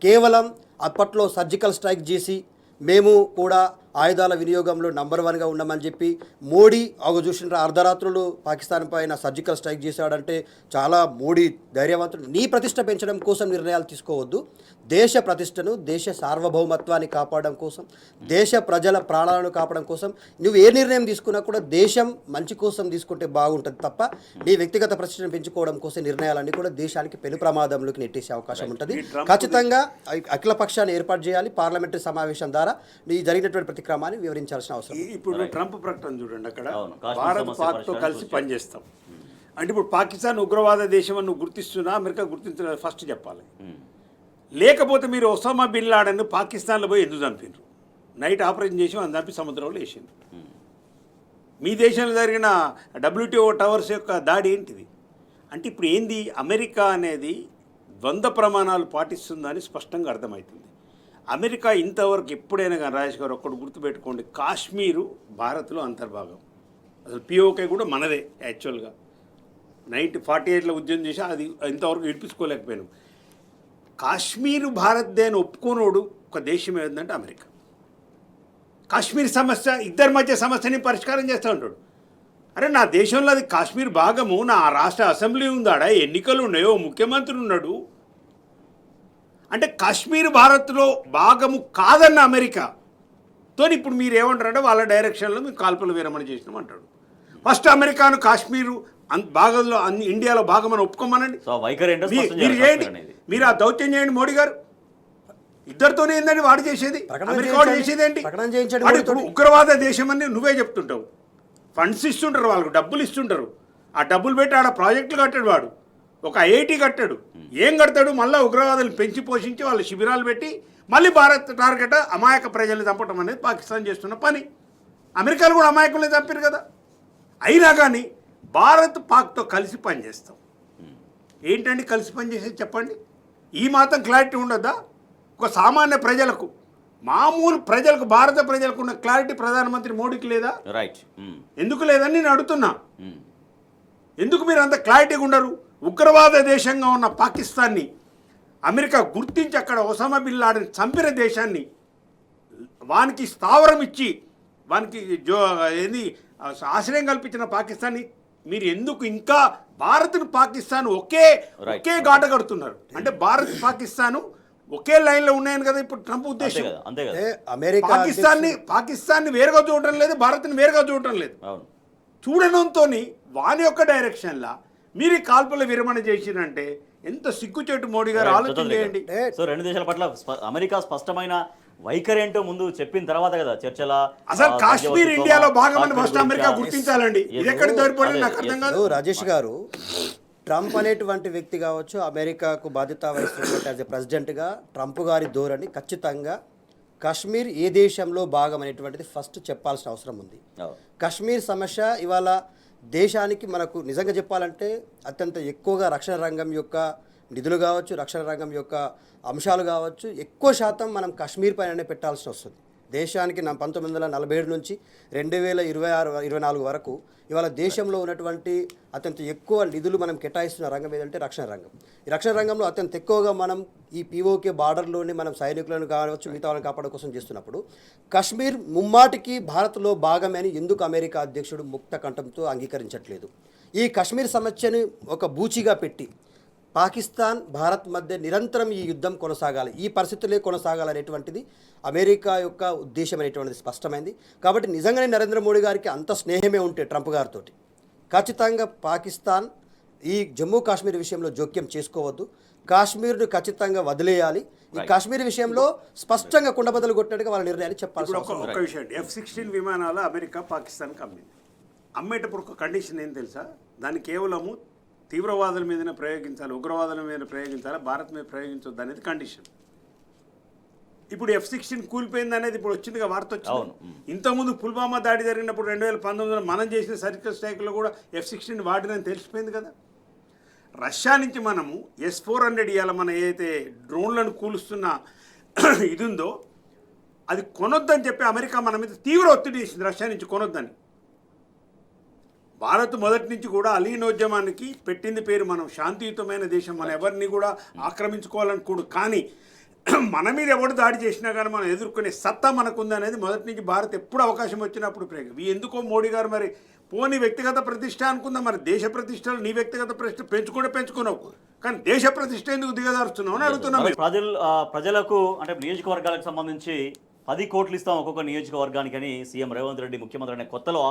కేవలం అప్పట్లో సర్జికల్ స్ట్రైక్ చేసి మేము కూడా ఆయుధాల వినియోగంలో నంబర్ 1గా ఉన్నామని చెప్పి మోడీ చూసిన అర్ధరాత్రులు పాకిస్తాన్ పైన సర్జికల్ స్ట్రైక్ చేశాడంటే చాలా మోడీ ధైర్యవంతుడు. నీ ప్రతిష్ట పెంచడం కోసం నిర్ణయాలు తీసుకోవద్దు, దేశ ప్రతిష్టను, దేశ సార్వభౌమత్వాన్ని కాపాడడం కోసం, దేశ ప్రజల ప్రాణాలను కాపాడడం కోసం నువ్వు ఏ నిర్ణయం తీసుకున్నా కూడా దేశం మంచి కోసం తీసుకుంటే బాగుంటుంది తప్ప నీ వ్యక్తిగత ప్రతిష్టను పెంచుకోవడం కోసం నిర్ణయాలన్నీ కూడా దేశానికి పెను ప్రమాదంలోకి నెట్టేసే అవకాశం ఉంటుంది. ఖచ్చితంగా అఖిల పక్షాన్ని ఏర్పాటు చేయాలి, పార్లమెంటరీ సమావేశం ద్వారా నీ జరిగినటువంటి ప్రతిక్రమాన్ని వివరించాల్సిన అవసరం. ఇప్పుడు ట్రంప్ ప్రకటన చూడండి, అక్కడ భారత్ పాక్తో కలిసి పనిచేస్తాం అంటే ఇప్పుడు పాకిస్తాన్ ఉగ్రవాద దేశం అని నువ్వు గుర్తిస్తున్నా, అమెరికా గుర్తించిన ఫస్ట్ చెప్పాలి. లేకపోతే మీరు ఒసామా బిన్ లాడెన్ పాకిస్తాన్లో పోయి ఎందుకు చంపినారు, నైట్ ఆపరేషన్ చేసి అని చంపి సముద్రంలో వేసింది. మీ దేశంలో జరిగిన WTO టవర్స్ యొక్క దాడి ఏంటిది అంటే ఇప్పుడు ఏంది, అమెరికా అనేది ద్వంద్వ ప్రమాణాలు పాటిస్తుందని స్పష్టంగా అర్థమవుతుంది. అమెరికా ఇంతవరకు ఎప్పుడైనా కానీ రాజేష్ గారు ఒక్కడు గుర్తుపెట్టుకోండి, కాశ్మీరు భారత్లో అంతర్భాగం, అసలు పిఓకే కూడా మనదే. యాక్చువల్గా 1948లో ఉద్యమం చేసి అది ఇంతవరకు విడిపించుకోలేకపోయాను. కాశ్మీరు భారత్దే అని ఒప్పుకోనోడు ఒక దేశం ఏంటంటే అమెరికా. కాశ్మీర్ సమస్య ఇద్దరి మధ్య సమస్యని పరిష్కారం చేస్తూ ఉంటాడు. అరే నా దేశంలో అది కాశ్మీర్ భాగము, నా రాష్ట్ర అసెంబ్లీ ఉందాడా, ఎన్నికలు ఉన్నాయో, ముఖ్యమంత్రి ఉన్నాడు. అంటే కాశ్మీర్ భారత్లో భాగము కాదన్న అమెరికాతో ఇప్పుడు మీరు ఏమంటారంటే వాళ్ళ డైరెక్షన్లో మేము కాల్పుల విరమణ చేసినాం అంటాడు. ఫస్ట్ అమెరికాను కాశ్మీరు భాగంలో ఇండియాలో భాగమని ఒప్పుకోమనండి, మీరు చేయండి, మీరు ఆ దౌత్యం చేయండి. మోడీ గారు ఇద్దరితోనే ఏందండి వాడు చేసేది, అమెరికా వాడు చేసేది ఏంటి? ఉగ్రవాద దేశం అని నువ్వే చెప్తుంటావు. ఫండ్స్ ఇస్తుంటారు, వాళ్ళకు డబ్బులు ఇస్తుంటారు, ఆ డబ్బులు పెట్టి ఆడ ప్రాజెక్టులు కట్టాడు వాడు, ఒక ఐఐటీ కట్టాడు, ఏం కడతాడు, మళ్ళీ ఉగ్రవాదులు పెంచి పోషించి వాళ్ళు శిబిరాలు పెట్టి మళ్ళీ భారత్ టార్గెట్ అమాయక ప్రజల్ని చంపటం అనేది పాకిస్తాన్ చేస్తున్న పని. అమెరికాలో కూడా అమాయకుల్ని చంపారు కదా. అయినా కానీ భారత్ పాక్తో కలిసి పనిచేస్తాం. ఏంటండి కలిసి పనిచేసేది చెప్పండి, ఈ మాత్రం క్లారిటీ ఉండదా? ఒక సామాన్య ప్రజలకు, మామూలు ప్రజలకు, భారత ప్రజలకు ఉన్న క్లారిటీ ప్రధానమంత్రి మోడీకి లేదా? రైట్, ఎందుకు లేదని నేను అడుగుతున్నా. ఎందుకు మీరు అంత క్లారిటీగా ఉండరు? ఉగ్రవాద దేశంగా ఉన్న పాకిస్తాన్ని అమెరికా గుర్తించి అక్కడ ఒసామా బిన్ లాడెన్ చంపిన దేశాన్ని వానికి స్థావరం ఇచ్చి వానికి ఏంది ఆశ్రయం కల్పించిన పాకిస్తాన్ని మీరు ఎందుకు ఇంకా భారత్ను పాకిస్తాన్ ఒకే ఘాట కడుతున్నారు? అంటే భారత్ పాకిస్తాను ఒకే లైన్లో ఉన్నాయని కదా ఇప్పుడు ట్రంప్ ఉద్దేశం. అమెరికా పాకిస్తాన్ని వేరుగా చూడటం లేదు, భారత్ని వేరుగా చూడటం లేదు. చూడడంతో వాని యొక్క డైరెక్షన్లా మీరు కాల్పుల విరమణ చేసినంటే ఎంత సిగ్గుచేటు. మోడీ గారు ఆలోచన చేయండి. సో రెండు దేశాల పట్ల అమెరికా స్పష్టమైన వైఖరి ఏంటో ముందు చెప్పిన తర్వాత కదా చర్చల. అసలు కాశ్మీర్ ఇండియాలో భాగమని ఫస్ట్ అమెరికా గుర్తించాలండి. ఇది ఎక్కడ తోడ్పడి నాకు అర్థం కాదు. రాజేష్ గారు, ట్రంప్ అనేటువంటి వ్యక్తి కావచ్చు, అమెరికాకు బాధ్యత వహిస్తున్నటువంటి యాజ్ ఎ ప్రెసిడెంట్గా ట్రంప్ గారి ధోరణి ఖచ్చితంగా కాశ్మీర్ ఏ దేశంలో భాగం అనేటువంటిది ఫస్ట్ చెప్పాల్సిన అవసరం ఉంది. కాశ్మీర్ సమస్య ఇవాళ దేశానికి మనకు నిజంగా చెప్పాలంటే అత్యంత ఎక్కువగా రక్షణ రంగం యొక్క నిధులు కావచ్చు, రక్షణ రంగం యొక్క అంశాలు కావచ్చు, ఎక్కువ శాతం మనం కాశ్మీర్ పైననే పెట్టాల్సి వస్తుంది. దేశానికి 1947 నుంచి 2026-24 వరకు ఇవాళ దేశంలో ఉన్నటువంటి అత్యంత ఎక్కువ నిధులు మనం కేటాయిస్తున్న రంగం ఏదంటే రక్షణ రంగం. ఈ రక్షణ రంగంలో అత్యంత ఎక్కువగా మనం ఈ పీఓకే బార్డర్లోని మనం సైనికులను కావచ్చు మిగతా వాళ్ళని కాపాడడం కోసం చేస్తున్నప్పుడు కశ్మీర్ ముమ్మాటికి భారత్లో భాగమే అని ఎందుకు అమెరికా అధ్యక్షుడు ముక్త కంఠంతో అంగీకరించట్లేదు? ఈ కశ్మీర్ సమస్యను ఒక బూచిగా పెట్టి పాకిస్తాన్ భారత్ మధ్య నిరంతరం ఈ యుద్ధం కొనసాగాలి, ఈ పరిస్థితులే కొనసాగాలనేటువంటిది అమెరికా యొక్క ఉద్దేశం అనేటువంటిది స్పష్టమైంది. కాబట్టి నిజంగానే నరేంద్ర మోడీ గారికి అంత స్నేహమే ఉంటే ట్రంప్ గారితో ఖచ్చితంగా పాకిస్తాన్ ఈ జమ్మూ కాశ్మీర్ విషయంలో జోక్యం చేసుకోవద్దు, కాశ్మీర్ను ఖచ్చితంగా వదిలేయాలి. ఈ కాశ్మీర్ విషయంలో స్పష్టంగా కుండబద్దలు కొట్టినట్టుగా వాళ్ళ నిర్ణయాన్ని చెప్పాల్సి ఒక విషయం, F-16 విమానాలు అమెరికా పాకిస్తాన్కి అమ్మింది. అమ్మేటప్పుడు ఒక కండిషన్ ఏం తెలుసా? దాన్ని కేవలము తీవ్రవాదుల మీదనే ప్రయోగించాలి, ఉగ్రవాదుల మీద ప్రయోగించాలి, భారత్ మీద ప్రయోగించొద్దు అనేది కండిషన్. ఇప్పుడు F-16 కూలిపోయింది అనేది ఇప్పుడు వచ్చిందిగా వార్త వచ్చింది. ఇంతకుముందు పుల్వామా దాడి జరిగినప్పుడు 2019లో మనం చేసిన సర్జికల్ స్ట్రైక్లో కూడా F-16 వాడినని తెలిసిపోయింది కదా. రష్యా నుంచి మనము S-400 ఇవాళ మన ఏదైతే డ్రోన్లను కూలుస్తున్న ఇది ఉందో అది కొనొద్దని చెప్పి అమెరికా మన మీద తీవ్ర ఒత్తిడి చేసింది, రష్యా నుంచి కొనొద్దని. భారత్ మొదటి నుంచి కూడా అలీనోద్యమానికి పెట్టింది పేరు, మనం శాంతియుతమైన దేశం, మనం ఎవరిని కూడా ఆక్రమించుకోవాలనుకోడు. కానీ మన మీద ఎవరు దాడి చేసినా కానీ మనం ఎదుర్కొనే సత్తా మనకుంది అనేది మొదటి నుంచి భారత్ ఎప్పుడు అవకాశం వచ్చినప్పుడు ఎందుకో మోడీ గారు మరి పోనీ వ్యక్తిగత ప్రతిష్ట అనుకుందాం, మరి దేశ ప్రతిష్టలు నీ వ్యక్తిగత ప్రతిష్ట పెంచుకున్నావు కానీ దేశ ప్రతిష్ట ఎందుకు దిగదారుస్తున్నావు అని అడుగుతున్నాం. ప్రజలకు అంటే నియోజకవర్గాలకు సంబంధించి 10 కోట్లు ఇస్తాం ఒక్కొక్క నియోజకవర్గానికి అని సీఎం రేవంత్ రెడ్డి ముఖ్యమంత్రి అనే కొత్తలో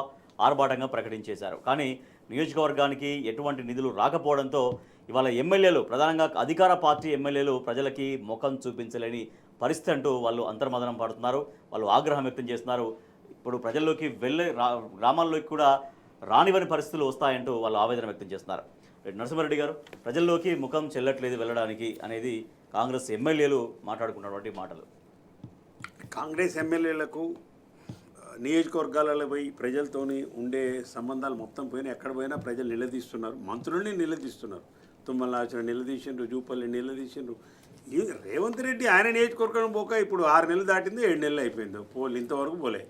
ఆర్భాటంగా ప్రకటించేశారు. కానీ నియోజకవర్గానికి ఎటువంటి నిధులు రాకపోవడంతో ఇవాళ ఎమ్మెల్యేలు, ప్రధానంగా అధికార పార్టీ ఎమ్మెల్యేలు ప్రజలకి ముఖం చూపించలేని పరిస్థితి అంటూ వాళ్ళు అంతర్మదనం పడుతున్నారు, వాళ్ళు ఆగ్రహం వ్యక్తం చేస్తున్నారు. ఇప్పుడు ప్రజల్లోకి గ్రామాల్లోకి కూడా రానివని పరిస్థితులు వస్తాయంటూ వాళ్ళు ఆవేదన వ్యక్తం చేస్తున్నారు. నరసింహారెడ్డి గారు, ప్రజల్లోకి ముఖం చెల్లట్లేదు వెళ్ళడానికి అనేది కాంగ్రెస్ ఎమ్మెల్యేలు మాట్లాడుకున్నటువంటి మాటలు. కాంగ్రెస్ ఎమ్మెల్యేలకు నియోజకవర్గాలలో పోయి ప్రజలతోని ఉండే సంబంధాలు మొత్తం పోయినా, ఎక్కడ పోయినా ప్రజలు నిలదీస్తున్నారు, మంత్రుల్ని నిలదీస్తున్నారు. తుమ్మల నాచన నిలదీసిండ్రు, జూపల్లి నిలదీసిండ్రు. రేవంత్ రెడ్డి ఆయన నియోజకవర్గం పోక ఇప్పుడు 6 నెలలు దాటిందో 7 నెలలు అయిపోయిందో ఇంతవరకు పోలే.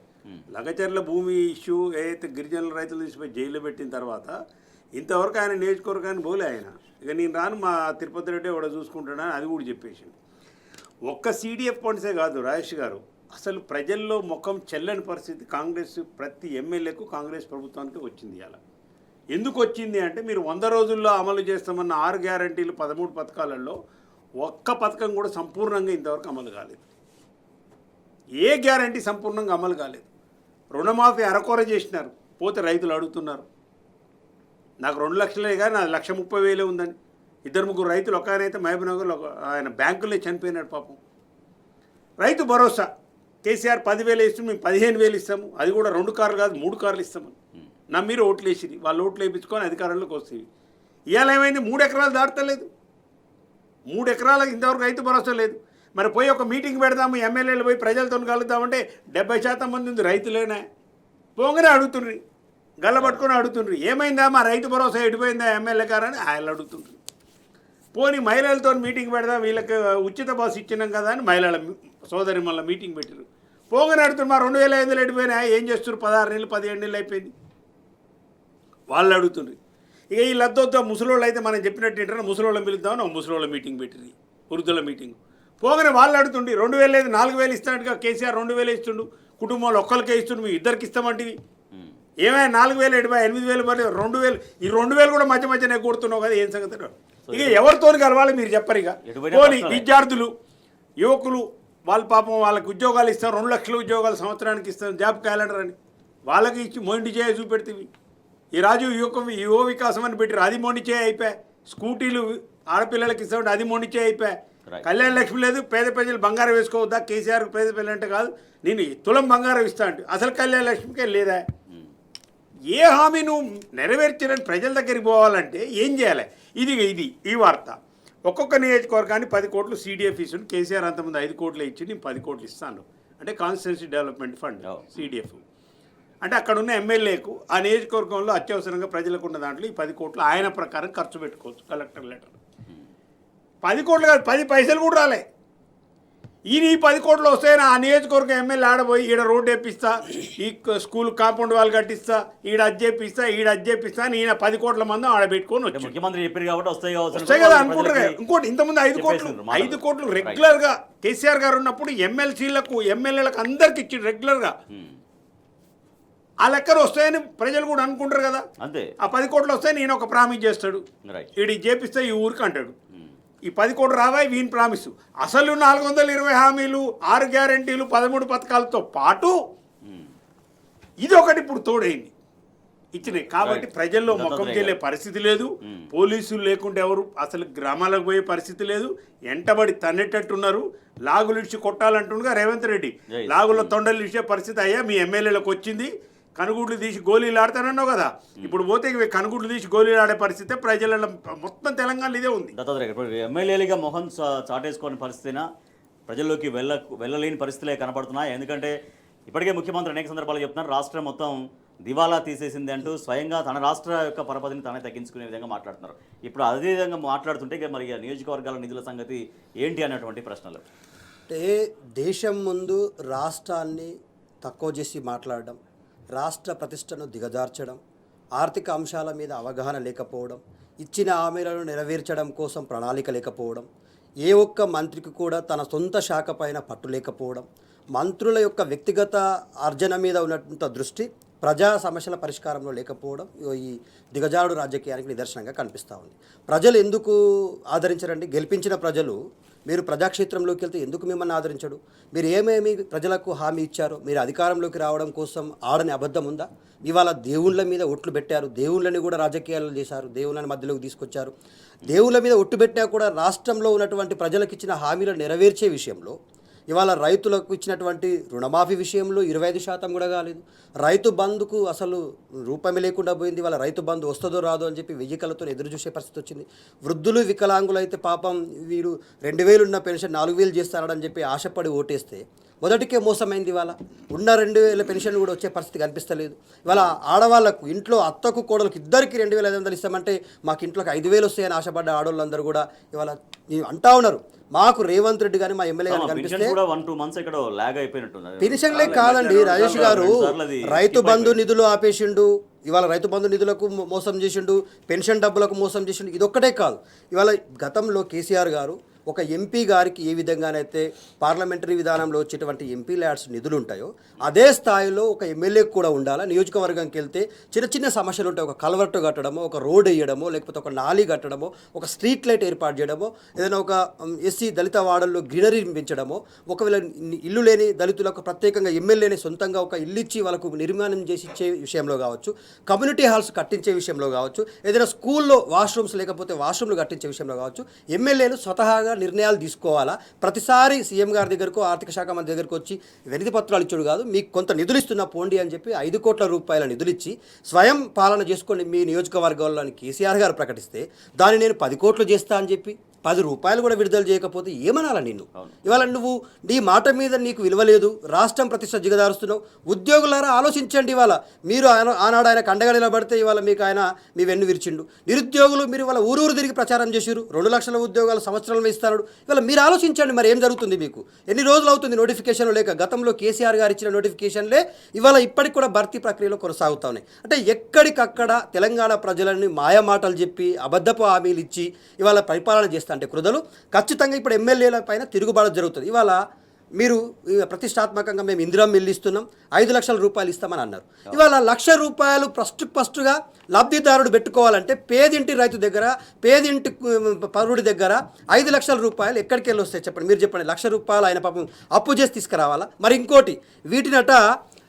లగచర్ల భూమి ఇష్యూ ఏదైతే గిరిజనుల రైతులు తీసిపోయి జైల్లో పెట్టిన తర్వాత ఇంతవరకు ఆయన నియోజకవర్గాన్ని పోలే. ఆయన ఇక నేను రాను, మా తిరుపతి రెడ్డి కూడా చూసుకుంటాడని అది కూడా చెప్పేసింది. ఒక్క CDF ఫండ్సే కాదు రాజేష్ గారు, అసలు ప్రజల్లో ముఖం చెల్లని పరిస్థితి కాంగ్రెస్ ప్రతి ఎమ్మెల్యేకు కాంగ్రెస్ ప్రభుత్వానికి వచ్చింది. అలా ఎందుకు వచ్చింది అంటే మీరు 100 రోజుల్లో అమలు చేస్తామన్న 6 గ్యారంటీలు 13 పథకాలలో ఒక్క పథకం కూడా సంపూర్ణంగా ఇంతవరకు అమలు కాలేదు. ఏ గ్యారంటీ సంపూర్ణంగా అమలు కాలేదు. రుణమాఫీ అరకొర చేసినారు, పోతే రైతులు అడుగుతున్నారు నాకు 2 లక్షలే కానీ నాది 1,30,000 ఉందని. 2-3 రైతులు, ఒక ఆయన అయితే మహబూబ్నగర్లో ఆయన బ్యాంకులే చనిపోయినాడు పాపం. రైతు భరోసా కేసీఆర్ 10,000 ఇస్తాము, మేము 15,000 ఇస్తాము, అది కూడా 2 కార్లు కాదు 3 కార్లు ఇస్తామని నా మీరు ఓట్లు వేసిరి, వాళ్ళు ఓట్లు వేయించుకొని అధికారంలోకి వస్తుంది. ఇవాళ ఏమైంది, 3 ఎకరాలు దాటలేదు, 3 ఎకరాలకు ఇంతవరకు రైతు భరోసా లేదు. మరి పోయి ఒక మీటింగ్ పెడదాము, ఎమ్మెల్యేలు పోయి ప్రజలతో కలుద్దామంటే 70% మంది ఉంది రైతులేనా, పోగానే అడుగుతుండ్రి, గల్లబట్టుకొని అడుగుతుండ్రి ఏమైందా మా రైతు భరోసా ఎడిపోయిందా ఎమ్మెల్యే గారని ఆయన అడుగుతుండ్రి. పోనీ మహిళలతో మీటింగ్ పెడదాం, వీళ్ళకి ఉచిత బస్సు ఇచ్చినాం కదా అని మహిళల సోదరి మళ్ళీ మీటింగ్ పెట్టారు. పోగానే అడుగుతున్నారు మా 2,500 ఎడిపోయినా ఏం చేస్తున్నారు, 16 నెలలు 17 నెలలు అయిపోయింది వాళ్ళు అడుగుతుండ్రి. ఇక ఈ లద్దొద్దు ముసలోళ్ళు అయితే మనం చెప్పినట్టు ఏంటంటే ముసలోళ్ళని పిలుద్దామని ముసలోళ్ళ మీటింగ్ పెట్టింది, వృద్ధుల మీటింగ్. పోగానే వాళ్ళు అడుగుతుండ్రి 2,000 లేదు 4,000 ఇస్తానట్టుగా కేసీఆర్ 2,000 ఇస్తుండు, కుటుంబంలో ఒక్కరికే ఇస్తుండు, మీ ఇద్దరికి ఇస్తామంటివి ఏమైనా 4,000 ఎడిపోయి 8,000 మరి 2,000, ఈ 2,000 కూడా మధ్య మధ్యనే కూడుతున్నావు కదా, ఏం సంగతి? ఇక ఎవరితో కలవాలి మీరు చెప్పరు. ఇక పోనీ విద్యార్థులు యువకులు వాళ్ళ పాపం వాళ్ళకి ఉద్యోగాలు ఇస్తాం, 2 లక్షల ఉద్యోగాలు సంవత్సరానికి ఇస్తాం జాబ్ క్యాలెండర్ అని వాళ్ళకి ఇచ్చి మొండి చేయ చూపెడుతుంది. ఈ రాజు యువ వికాసం అని పెట్టారు, అది మొండి చేయ అయిపోయా. స్కూటీలు ఆడపిల్లలకి ఇస్తామంటే అది మొండి చేయ అయిపోయా. కళ్యాణ లక్ష్మి లేదు, పేద ప్రజలు బంగారం వేసుకోవద్దా, కేసీఆర్ పేద పిల్లలు అంటే కాదు నేను తులం బంగారం ఇస్తా అంటే అసలు కళ్యాణ లక్ష్మికే లేదా. ఏ హామీ నువ్వు నెరవేర్చాలని ప్రజల దగ్గరికి పోవాలంటే ఏం చేయాలి? ఇది ఈ వార్త. ఒక్కొక్క నియోజకవర్గాన్ని 10 కోట్లు CDF ఇస్తుంది. కేసీఆర్ అంతకుముందు 5 కోట్లు ఇచ్చి నేను 10 కోట్లు ఇస్తాను అంటే కాన్స్టిట్యున్సీ డెవలప్మెంట్ ఫండ్ CDF. అంటే అక్కడ ఉన్న ఎమ్మెల్యేకు ఆ నియోజకవర్గంలో అత్యవసరంగా ప్రజలకు ఉన్న దాంట్లో ఈ 10 కోట్లు ఆయన ప్రకారం ఖర్చు పెట్టుకోవచ్చు. కలెక్టర్ లెటర్ 10 కోట్లు కాదు 10 పైసలు కూడా రాలే. ఈయన ఈ 10 కోట్లు వస్తాయని ఆ నియోజకవర్గం ఎమ్మెల్యే ఆడబోయి ఈడ రోడ్డు వేపిస్తా, ఈ స్కూల్ కాంపౌండ్ వాళ్ళు కట్టిస్తా, ఈడ అది చేపిస్తా అని ఈయన 10 కోట్ల మంది ఆడబెట్టుకొని వచ్చి ముఖ్యమంత్రి చెప్పారు కాబట్టి వస్తాయి కదా అనుకుంటారు కదా. ఇంకోటి ఇంతకుముందు 5 కోట్లు రెగ్యులర్గా కేసీఆర్ గారు ఉన్నప్పుడు ఎమ్మెల్సీలకు ఎమ్మెల్యేలకు అందరికి ఇచ్చి రెగ్యులర్గా ఆ లెక్కలు వస్తాయని ప్రజలు కూడా అనుకుంటారు కదా. అంతే ఆ 10 కోట్లు వస్తాయని ఈయన ఒక ప్రామిస్ చేస్తాడు, ఈడికి చేపిస్తే ఈ ఊరికి అంటాడు. ఈ 10 కోట్లు రావాయి వీని ప్రామిస్. అసలు 420 హామీలు, 6 గ్యారంటీలు, 13 పథకాలతో పాటు ఇది ఒకటి ఇప్పుడు తోడైంది ఇచ్చినాయి. కాబట్టి ప్రజల్లో ముఖం చెల్లే పరిస్థితి లేదు. పోలీసులు లేకుంటే ఎవరు అసలు గ్రామాలకు పోయే పరిస్థితి లేదు. ఎంటబడి తన్నేటట్టున్నారు. లాగులు ఇడిచి కొట్టాలంటుండగా రేవంత్ రెడ్డి లాగుల్లో తొండలు ఇచ్చే పరిస్థితి అయ్యా మీ ఎమ్మెల్యేలకు వచ్చింది. కనుగుడ్లు తీసి గోళీలు ఆడతానన్నావు కదా, ఇప్పుడు పోతే కనుగుడ్లు తీసి గోళీలు ఆడే పరిస్థితి ప్రజల మొత్తం తెలంగాణలో ఇదే ఉంది. ఎమ్మెల్యేలుగా మొహం చాటేసుకునే పరిస్థితినా ప్రజల్లోకి వెళ్ళలేని పరిస్థితులే కనపడుతున్నాయి. ఎందుకంటే ఇప్పటికే ముఖ్యమంత్రి అనేక సందర్భాలు చెప్తున్నారు రాష్ట్రం మొత్తం దివాలా తీసేసింది అంటూ స్వయంగా తన రాష్ట్ర యొక్క పరపతిని తానే తగ్గించుకునే విధంగా మాట్లాడుతున్నారు. ఇప్పుడు అదే విధంగా మాట్లాడుతుంటే మరి నియోజకవర్గాల నిధుల సంగతి ఏంటి అనేటువంటి ప్రశ్నలు. అంటే దేశం ముందు రాష్ట్రాన్ని తక్కువ చేసి మాట్లాడడం, రాష్ట్ర ప్రతిష్టను దిగజార్చడం, ఆర్థిక అంశాల మీద అవగాహన లేకపోవడం, ఇచ్చిన హామీలను నెరవేర్చడం కోసం ప్రణాళిక లేకపోవడం, ఏ ఒక్క మంత్రికి కూడా తన సొంత శాఖ పైన పట్టు లేకపోవడం, మంత్రుల యొక్క వ్యక్తిగత అర్జన మీద ఉన్నంత దృష్టి ప్రజా సమస్యల పరిష్కారంలో లేకపోవడం ఈ దిగజారుడు రాజకీయానికి నిదర్శనంగా కనిపిస్తూ ఉంది. ప్రజలు ఎందుకు ఆదరించరండి? గెలిపించిన ప్రజలు మీరు ప్రజాక్షేత్రంలోకి వెళ్తే ఎందుకు మిమ్మల్ని ఆదరించడు? మీరు ఏమేమి ప్రజలకు హామీ ఇచ్చారో, మీరు అధికారంలోకి రావడం కోసం ఆడని అబద్ధం ఉందా? ఇవాళ దేవుళ్ళ మీద ఒట్లు పెట్టారు, దేవుళ్ళని కూడా రాజకీయాలు చేశారు, దేవుళ్ళని మధ్యలోకి తీసుకొచ్చారు. దేవుళ్ళ మీద ఒట్టు పెట్టినా కూడా రాష్ట్రంలో ఉన్నటువంటి ప్రజలకు ఇచ్చిన హామీలను నెరవేర్చే విషయంలో ఇవాళ రైతులకు ఇచ్చినటువంటి రుణమాఫీ విషయంలో 25% కూడా కాలేదు. రైతు బంధుకు అసలు రూపమే లేకుండా పోయింది. ఇవాళ రైతు బంధు వస్తుందో రాదో అని చెప్పి 1000 కళ్ళతో ఎదురు చూసే పరిస్థితి వచ్చింది. వృద్ధులు వికలాంగులు అయితే పాపం వీడు 2000 ఉన్న పెన్షన్ 4000 చేస్తారని చెప్పి ఆశపడి ఓటేస్తే మొదటికే మోసమైంది. ఇవాళ ఉన్న 2000 పెన్షన్ కూడా వచ్చే పరిస్థితి కనిపిస్తలేదు. ఇవాళ ఆడవాళ్లకు ఇంట్లో అత్తకు కోడలకు ఇద్దరికి 2500 ఇస్తామంటే మాకు ఇంట్లోకి 5000 వస్తాయని ఆశపడ్డ ఆడవాళ్ళందరూ కూడా ఇవాళ అంటా ఉన్నారు మాకు రేవంత్ రెడ్డి కానీ మా ఎమ్మెల్యే గారు కనిపిస్తే పెన్షన్లే కాదండి. రాజేష్ గారు రైతు బంధు నిధులు ఆపేసిండు, ఇవాళ రైతు బంధు నిధులకు మోసం చేసిండు, పెన్షన్ డబ్బులకు మోసం చేసిండు. ఇదొక్కటే కాదు, ఇవాళ గతంలో కేసీఆర్ గారు ఒక ఎంపీ గారికి ఏ విధంగానైతే పార్లమెంటరీ విధానంలో వచ్చేటువంటి ఎంపీ ల్యాడ్స్ నిధులు ఉంటాయో అదే స్థాయిలో ఒక ఎమ్మెల్యేకి కూడా ఉండాలా. నియోజకవర్గంకి వెళ్తే చిన్న చిన్న సమస్యలు ఉంటాయి, ఒక కల్వర్టు కట్టడమో, ఒక రోడ్ వేయడమో, లేకపోతే ఒక నాలీ కట్టడమో, ఒక స్ట్రీట్ లైట్ ఏర్పాటు చేయడమో, ఏదైనా ఒక ఎస్సీ దళిత వాడల్లో గ్రీనరీ పెంచడమో, ఒకవేళ ఇల్లు లేని దళితులకు ప్రత్యేకంగా ఎమ్మెల్యేని సొంతంగా ఒక ఇల్లు ఇచ్చి వాళ్ళకు నిర్మాణం చేసి ఇచ్చే విషయంలో కావచ్చు, కమ్యూనిటీ హాల్స్ కట్టించే విషయంలో కావచ్చు, ఏదైనా స్కూల్లో వాష్రూమ్స్ లేకపోతే వాష్రూమ్లు కట్టించే విషయంలో కావచ్చు, ఎమ్మెల్యేలు స్వతహాగా నిర్ణయాలు తీసుకోవాలా. ప్రతిసారి సీఎం గారి దగ్గరకు, ఆర్థిక శాఖ మంత్రి దగ్గరకు వచ్చి వినతి పత్రాలు ఇచ్చాడు కాదు, మీకు కొంత నిధులు ఇస్తున్నా పోండి అని చెప్పి 5 కోట్ల రూపాయల నిధులు ఇచ్చి స్వయం పాలన చేసుకోండి మీ నియోజకవర్గాల్లోని కేసీఆర్ గారు ప్రకటిస్తే దాన్ని నేను 10 కోట్లు చేస్తా అని చెప్పి 10 రూపాయలు కూడా విడుదల చేయకపోతే ఏమనాలా నిన్ను? ఇవాళ నువ్వు నీ మాట మీద నీకు విలువ లేదు, రాష్ట్రం ప్రతిష్ట దిగదారుస్తున్నావు. ఉద్యోగులారా ఆలోచించండి. ఇవాళ మీరు ఆనాడు ఆయన కండగా నిలబడితే ఇవాళ మీకు ఆయన మీ వెన్ను విరిచిండు. నిరుద్యోగులు మీరు ఇవాళ ఊరూరు తిరిగి ప్రచారం చేశారు, 2 లక్షల ఉద్యోగాలు సంవత్సరంలో ఇస్తాడు. ఇవాళ మీరు ఆలోచించండి, మరి ఏం జరుగుతుంది? మీకు ఎన్ని రోజులు అవుతుంది నోటిఫికేషన్లు లేక? గతంలో కేసీఆర్ గారు ఇచ్చిన నోటిఫికేషన్లే ఇవాళ ఇప్పటికి కూడా భర్తీ ప్రక్రియలో కొనసాగుతా ఉన్నాయి. అంటే ఎక్కడికక్కడ తెలంగాణ ప్రజలని మాయమాటలు చెప్పి అబద్ధపు హామీలు ఇచ్చి ఇవాళ పరిపాలన చేస్తారు. అంటే కృదలు ఖచ్చితంగా ఇప్పుడు ఎమ్మెల్యేల పైన తిరుగుబాటు జరుగుతుంది. ఇవాళ మీరు ప్రతిష్టాత్మకంగా మేము ఇందిరమ్మ ఇల్లు ఇస్తున్నాం, 5 లక్షల రూపాయలు ఇస్తామని అన్నారు. ఇవాళ 1,00,000 రూపాయలు ఫస్ట్గా లబ్ధిదారుడు పెట్టుకోవాలంటే పేదింటి రైతు దగ్గర, పేదింటి పౌరుడి దగ్గర 5 లక్షల రూపాయలు ఎక్కడికి వెళ్ళి వస్తాయి చెప్పండి? మీరు చెప్పండి. 1,00,000 రూపాయలు ఆయన పాపం అప్పు చేసి తీసుకురావాలా? మరి ఇంకోటి వీటినట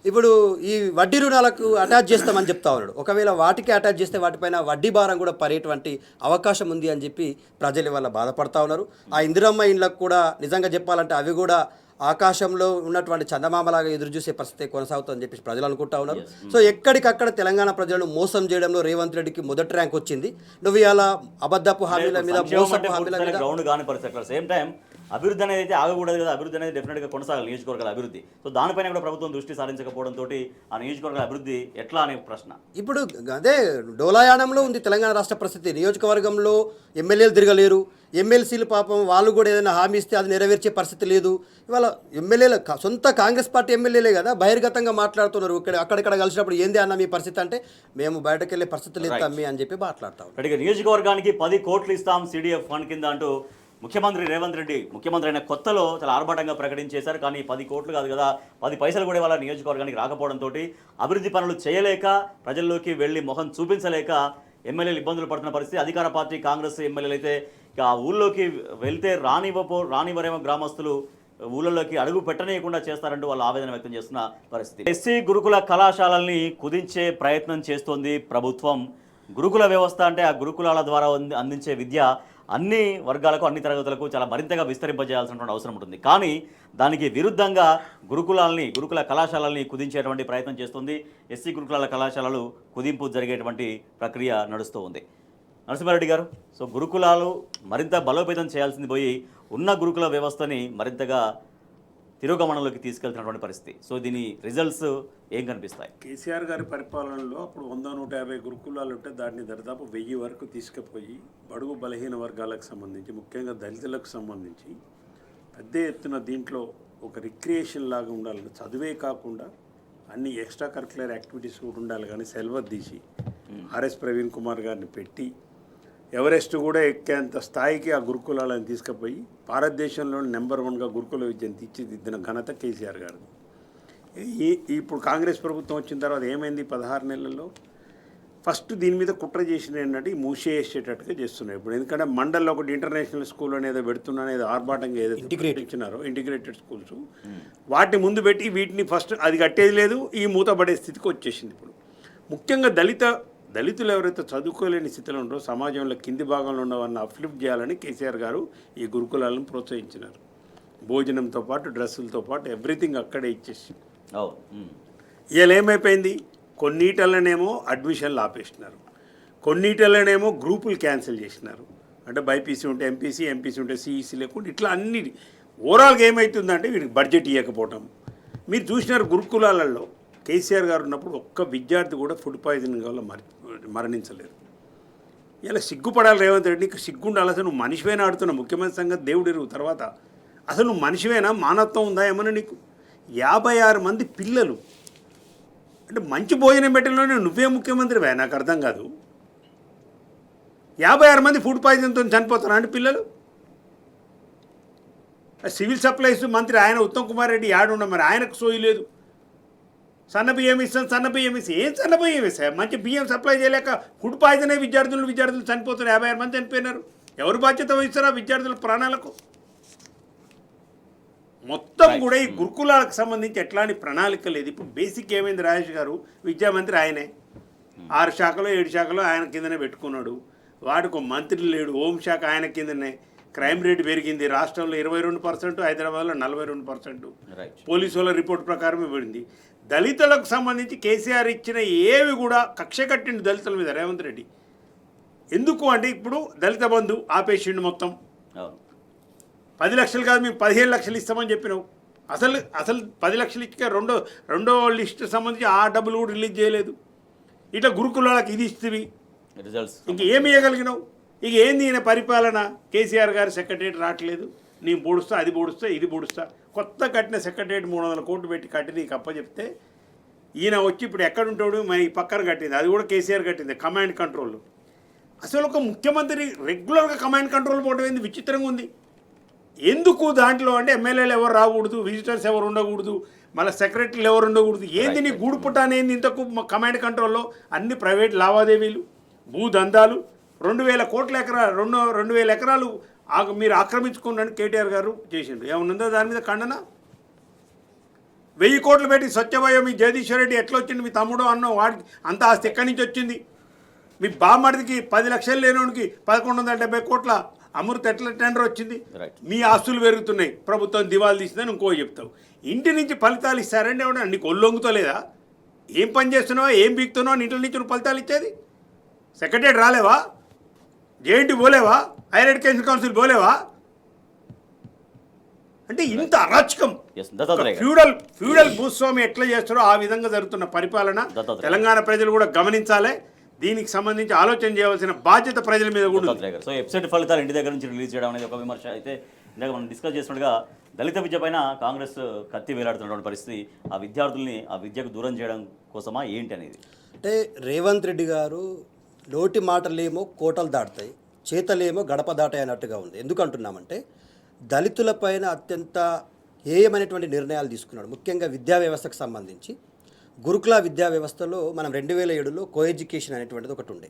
ఇప్పుడు ఈ వడ్డీ రుణాలకు అటాచ్ చేస్తామని చెప్తా ఉన్నాడు. ఒకవేళ వాటికి అటాచ్ చేస్తే వాటిపైన వడ్డీ భారం కూడా పడేటువంటి అవకాశం ఉంది అని చెప్పి ప్రజలు ఇవాళ బాధపడతా ఉన్నారు. ఆ ఇందిరమ్మ ఇండ్లకు కూడా నిజంగా చెప్పాలంటే అవి కూడా ఆకాశంలో ఉన్నటువంటి చందమామలాగా ఎదురు చూసే పరిస్థితి కొనసాగుతుందని చెప్పి ప్రజలు అనుకుంటా ఉన్నారు. సో ఎక్కడికక్కడ తెలంగాణ ప్రజలను మోసం చేయడంలో రేవంత్ రెడ్డికి మొదటి ర్యాంక్ వచ్చింది. నువ్వు ఇలా అబద్ధపు హామీల మీద, మోసపు హామీల మీద గ్రౌండ్ కాని పరిస్థితి. సేమ్ టైం అభివృద్ధి అనేది అయితే ఆగకూడదు కదా, అభివృద్ధి అనేది డెఫినెట్గా కొనసాగాలి, నియోజకవర్గాల అభివృద్ధి. సో దానిపైన కూడా ప్రభుత్వం దృష్టి సారించకపోవడంతో ఆ నియోజకవర్గాల అభివృద్ధి ఎట్లా అనే ప్రశ్న. ఇప్పుడు అదే డోలాయానంలో ఉంది తెలంగాణ రాష్ట్ర పరిస్థితి. నియోజకవర్గంలో ఎమ్మెల్యేలు తిరగలేరు, ఎమ్మెల్సీలు పాపం వాళ్ళు కూడా ఏదైనా హామీ ఇస్తే అది నెరవేర్చే పరిస్థితి లేదు. ఇవాళ ఎమ్మెల్యేలు సొంత కాంగ్రెస్ పార్టీ ఎమ్మెల్యేలే కదా బహిర్గతంగా మాట్లాడుతున్నారు. అక్కడిక్కడ కలిసినప్పుడు ఏంది అన్న మీ పరిస్థితి అంటే మేము బయటకు వెళ్ళే పరిస్థితి లేదు తమ్మి అని చెప్పి మాట్లాడతాం. ఇక నియోజకవర్గానికి 10 కోట్లు ఇస్తాం సిడిఎఫ్ ఫండ్ కింద అంటూ ముఖ్యమంత్రి రేవంత్ రెడ్డి ముఖ్యమంత్రి అయిన కొత్తలో చాలా ఆర్భాటంగా ప్రకటించేశారు. కానీ 10 కోట్లు కాదు కదా, 10 పైసలు కూడా వాళ్ళ నియోజకవర్గానికి రాకపోవడంతో అభివృద్ధి పనులు చేయలేక, ప్రజల్లోకి వెళ్ళి మొహం చూపించలేక ఎమ్మెల్యేలు ఇబ్బందులు పడుతున్న పరిస్థితి. అధికార పార్టీ కాంగ్రెస్ ఎమ్మెల్యేలు అయితే ఇక ఆ ఊళ్ళోకి వెళ్తే రానివరేమో గ్రామస్తులు ఊళ్ళలోకి అడుగు పెట్టనీయకుండా చేస్తారంటూ వాళ్ళు ఆవేదన వ్యక్తం చేస్తున్న పరిస్థితి. ఎస్సీ గురుకుల కళాశాలల్ని కుదించే ప్రయత్నం చేస్తోంది ప్రభుత్వం. గురుకుల వ్యవస్థ అంటే ఆ గురుకులాల ద్వారా అందించే విద్య అన్ని వర్గాలకు, అన్ని తరగతులకు చాలా మరింతగా విస్తరింపజేయాల్సినటువంటి అవసరం ఉంటుంది. కానీ దానికి విరుద్ధంగా గురుకుల కళాశాలల్ని కుదించేటువంటి ప్రయత్నం చేస్తుంది. ఎస్సీ గురుకులాల కళాశాలలు కుదింపు జరిగేటువంటి ప్రక్రియ నడుస్తూ ఉంది. నరసింహారెడ్డి గారు, సో గురుకులాలు మరింత బలోపేతం చేయాల్సింది పోయి ఉన్న గురుకుల వ్యవస్థని మరింతగా తిరోగమనంలోకి తీసుకెళ్తున్నటువంటి పరిస్థితి. సో దీని రిజల్ట్స్ ఏం కనిపిస్తాయి? కేసీఆర్ గారి పరిపాలనలో అప్పుడు 100-150 గురుకులాలు ఉంటే దాన్ని దాదాపు 1000 వరకు తీసుకుపోయి బడుగు బలహీన వర్గాలకు సంబంధించి, ముఖ్యంగా దళితులకు సంబంధించి పెద్ద ఎత్తున దీంట్లో ఒక రిక్రియేషన్ లాగా ఉండాలని, చదువే కాకుండా అన్ని ఎక్స్ట్రా కరిక్యులర్ యాక్టివిటీస్ కూడా ఉండాలి. కానీ సెలవు తీసి ఆర్ఎస్ ప్రవీణ్ కుమార్ గారిని పెట్టి ఎవరెస్ట్ కూడా ఎక్కేంత స్థాయికి ఆ గురుకులాలను తీసుకుపోయి భారతదేశంలో నెంబర్ 1గా గురుకుల విద్యను తీర్చిదిద్దిన ఘనత కేసీఆర్ గారిది. ఇప్పుడు కాంగ్రెస్ ప్రభుత్వం వచ్చిన తర్వాత ఏమైంది? 16 నెలల్లో ఫస్ట్ దీని మీద కుట్ర చేసిన ఏంటంటే మూసేసేటట్టుగా చేస్తున్నారు ఇప్పుడు. ఎందుకంటే మండల్లో ఒకటి ఇంటర్నేషనల్ స్కూల్ అనేది పెడుతున్నా అనేది ఆర్భాటంగా ఏదైతే ఇచ్చినారో ఇంటిగ్రేటెడ్ స్కూల్స్, వాటిని ముందు పెట్టి వీటిని ఫస్ట్ అది కట్టేది లేదు, ఈ మూతపడే స్థితికి వచ్చేసింది ఇప్పుడు. ముఖ్యంగా దళితులు ఎవరైతే చదువుకోలేని స్థితిలో ఉండరో, సమాజంలో కింది భాగంలో ఉన్నవారిని అప్లిఫ్ట్ చేయాలని కేసీఆర్ గారు ఈ గురుకులాలను ప్రోత్సహించినారు. భోజనంతో పాటు, డ్రెస్సులతో పాటు ఎవ్రీథింగ్ అక్కడే ఇచ్చేసి. ఇవాళ ఏమైపోయింది? కొన్నిటలనేమో అడ్మిషన్లు ఆపేసినారు, కొన్నిటలనేమో గ్రూపులు క్యాన్సిల్ చేసినారు. అంటే బైపీసీ ఉంటే ఎంపీసీ, ఎంపీసీ ఉంటే సిఈసీ లేకుండా ఇట్లా అన్ని ఓవరాల్గా ఏమవుతుందంటే వీరికి బడ్జెట్ ఇవ్వకపోవటం. మీరు చూసినారు గురుకులాలలో కేసీఆర్ గారు ఉన్నప్పుడు ఒక్క విద్యార్థి కూడా ఫుడ్ పాయిజనింగ్ వల్ల మరణించలేదు. ఇలా సిగ్గుపడాలి రేవంత్ రెడ్డి, నీకు సిగ్గుండాలి. అసలు నువ్వు మనిషివేనా ఆడుతున్నావు? ముఖ్యమంత్రి సంగతి దేవుడిరు తర్వాత అసలు నువ్వు మనిషివేనా? మానవత్వం ఉందా ఏమన్నా నీకు? 56 మంది పిల్లలు అంటే మంచి భోజనం పెట్టడంలోనే నువ్వే ముఖ్యమంత్రివే? నాకు అర్థం కాదు. 56 మంది ఫుడ్ పాయిజన్తో చనిపోతారా అంటే పిల్లలు? సివిల్ సప్లైస్ మంత్రి ఆయన ఉత్తమ్ కుమార్ రెడ్డి ఆడుండ, మరి ఆయనకు సోయి లేదు. సన్న బియ్యం ఇస్తాం, సన్న బియ్యం ఇస్తాం. ఏం సన్న బియ్యం ఇస్తాయి? మంచి బియ్యం సప్లై చేయలేక ఫుడ్ పాయిజన్ అయ్యి విద్యార్థులు చనిపోతున్నారు. 56 మంది చనిపోయినారు. ఎవరు బాధ్యత వహిస్తారా విద్యార్థుల ప్రాణాలకు? మొత్తం కూడా ఈ గురుకులాలకు సంబంధించి ఎట్లాంటి ప్రణాళిక లేదు. ఇప్పుడు బేసిక్ ఏమైంది? రాజేష్ గారు విద్యామంత్రి ఆయనే, 6 శాఖలో 7 శాఖలో ఆయన కిందనే పెట్టుకున్నాడు. వాడికి మంత్రి లేడు. హోంశాఖ ఆయన కిందనే. క్రైమ్ రేట్ పెరిగింది. రాష్ట్రంలో 22%, హైదరాబాద్లో 42%. పోలీసు వాళ్ళ రిపోర్ట్ ప్రకారమే పడింది. దళితులకు సంబంధించి కేసీఆర్ ఇచ్చిన ఏవి కూడా కక్ష కట్టిండు దళితుల మీద రేవంత్ రెడ్డి. ఎందుకు అంటే ఇప్పుడు దళిత బంధు ఆపేసిండు మొత్తం. 10 లక్షలు కాదు, మేము 15 లక్షలు ఇస్తామని చెప్పినావు. అసలు 10 లక్షలు ఇచ్చే రెండో లిస్ట్ సంబంధించి ఆ డబ్బులు కూడా రిలీజ్ చేయలేదు. ఇట్లా గురుకులాలకు ఇది ఇస్తుంది, రిజల్ట్స్ ఇంకేమి ఇవ్వగలిగినావు? ఇక ఏంది ఈయన పరిపాలన? కేసీఆర్ గారు సెక్రటరియట్ రావట్లేదు, నేను బూడుస్తా, అది బూడుస్తా, ఇది బూడుస్తా. కొత్త కట్టిన సెక్రటరియట్ 300 కోట్లు పెట్టి కట్టి నీకు అప్పచెప్తే ఈయన వచ్చి ఇప్పుడు ఎక్కడుంటాడు? ఈ పక్కన కట్టింది, అది కూడా కేసీఆర్ కట్టింది, కమాండ్ కంట్రోల్. అసలు ఒక ముఖ్యమంత్రి రెగ్యులర్గా కమాండ్ కంట్రోల్ పోవడం ఏంది? విచిత్రంగా ఉంది. ఎందుకు దాంట్లో అంటే ఎమ్మెల్యేలు ఎవరు రాకూడదు, విజిటర్స్ ఎవరు ఉండకూడదు, మళ్ళీ సెక్రటరీలు ఎవరు ఉండకూడదు. ఏంది నీ గూడుపుట్ట అనేది? ఇంతకు కమాండ్ కంట్రోల్లో అన్ని ప్రైవేట్ లావాదేవీలు, భూదందాలు, 2000 కోట్ల ఎకరాలు, 2000 ఎకరాలు మీరు ఆక్రమించుకున్నాను కేటీఆర్ గారు చేసిండు. ఏమన్నా దాని మీద ఖండన? 1000 కోట్లు పెట్టి స్వచ్ఛభాయ మీ జగదీశ్వర్ రెడ్డి ఎట్లా వచ్చింది? మీ తమ్ముడు అన్నో వాడికి అంత ఆస్తి ఎక్కడి నుంచి వచ్చింది? మీ బామ్మడికి 10 లక్షలు లేనోడికి 1170 కోట్ల అమృత ఎట్లా టెండర్ వచ్చింది? మీ ఆస్తులు పెరుగుతున్నాయి, ప్రభుత్వం దివాళా తీసిందని ఇంకో చెప్తావు. ఇంటి నుంచి ఫలితాలు ఇస్తారంటే ఎవడ నీకు ఒళ్ళొంగుతలేదా? ఏం పని చేస్తున్నావా, ఏం బీక్తున్నావా? ఇంటి నుంచి నువ్వు ఫలితాలు ఇచ్చేది? సెక్రటరీ రాలేవా? జేఎన్టీ పోలేవా? హైయర్ ఎడ్యుకేషన్ కౌన్సిల్ పోలేవా? అంటే ఇంత అరాచకం ఎస్ దత్తాత్రేయ గారు. ఫ్యూడల్ భూస్వామి ఎట్లా చేస్తారో ఆ విధంగా జరుగుతున్న పరిపాలన దత్తాత్రేయ. తెలంగాణ ప్రజలు కూడా గమనించాలి. దీనికి సంబంధించి ఆలోచన చేయవలసిన బాధ్యత ప్రజల మీద కూడా ఉంది. దత్తాత్రేయ గారు. సో వెబ్సైట్ ఫలితాలు ఇంటి దగ్గర నుంచి రిలీజ్ చేయడం అనేది ఒక విమర్శ అయితే ఇందాక మనం డిస్కస్ చేసినట్టుగా దళిత విద్య పైన కాంగ్రెస్ కత్తి వేలాడుతున్నటువంటి పరిస్థితి ఆ విద్యార్థుల్ని ఆ విద్యకు దూరం చేయడం కోసమా ఏంటి అనేది. అంటే రేవంత్ రెడ్డి గారు నోటి మాటలేమో కోటలు దాటుతాయి, చేతలేమో గడప దాటాయి అన్నట్టుగా ఉంది. ఎందుకంటున్నామంటే దళితులపైన అత్యంత హేయమైనటువంటి నిర్ణయాలు తీసుకున్నాడు. ముఖ్యంగా విద్యా వ్యవస్థకు సంబంధించి గురుకుల విద్యా వ్యవస్థలో మనం 2007లో కో ఎడ్యుకేషన్ అనేటువంటిది ఒకటి ఉండే,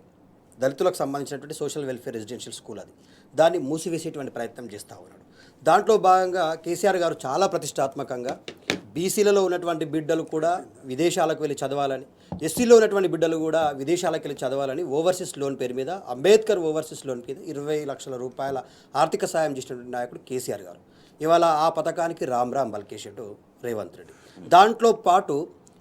దళితులకు సంబంధించినటువంటి సోషల్ వెల్ఫేర్ రెసిడెన్షియల్ స్కూల్. అది దాన్ని మూసివేసేటువంటి ప్రయత్నం చేస్తూ ఉన్నాడు. దాంట్లో భాగంగా కేసీఆర్ గారు చాలా ప్రతిష్టాత్మకంగా బీసీలలో ఉన్నటువంటి బిడ్డలు కూడా విదేశాలకు వెళ్ళి చదవాలని, ఎస్సీలో ఉన్నటువంటి బిడ్డలు కూడా విదేశాలకు వెళ్ళి చదవాలని ఓవర్సీస్ లోన్ పేరు మీద అంబేద్కర్ ఓవర్సీస్ లోన్ మీద 20 లక్షల రూపాయల ఆర్థిక సాయం చేసినటువంటి నాయకుడు కేసీఆర్ గారు. ఇవాళ ఆ పథకానికి రామ్ పలికేసాడు రేవంత్ రెడ్డి. దాంట్లో పాటు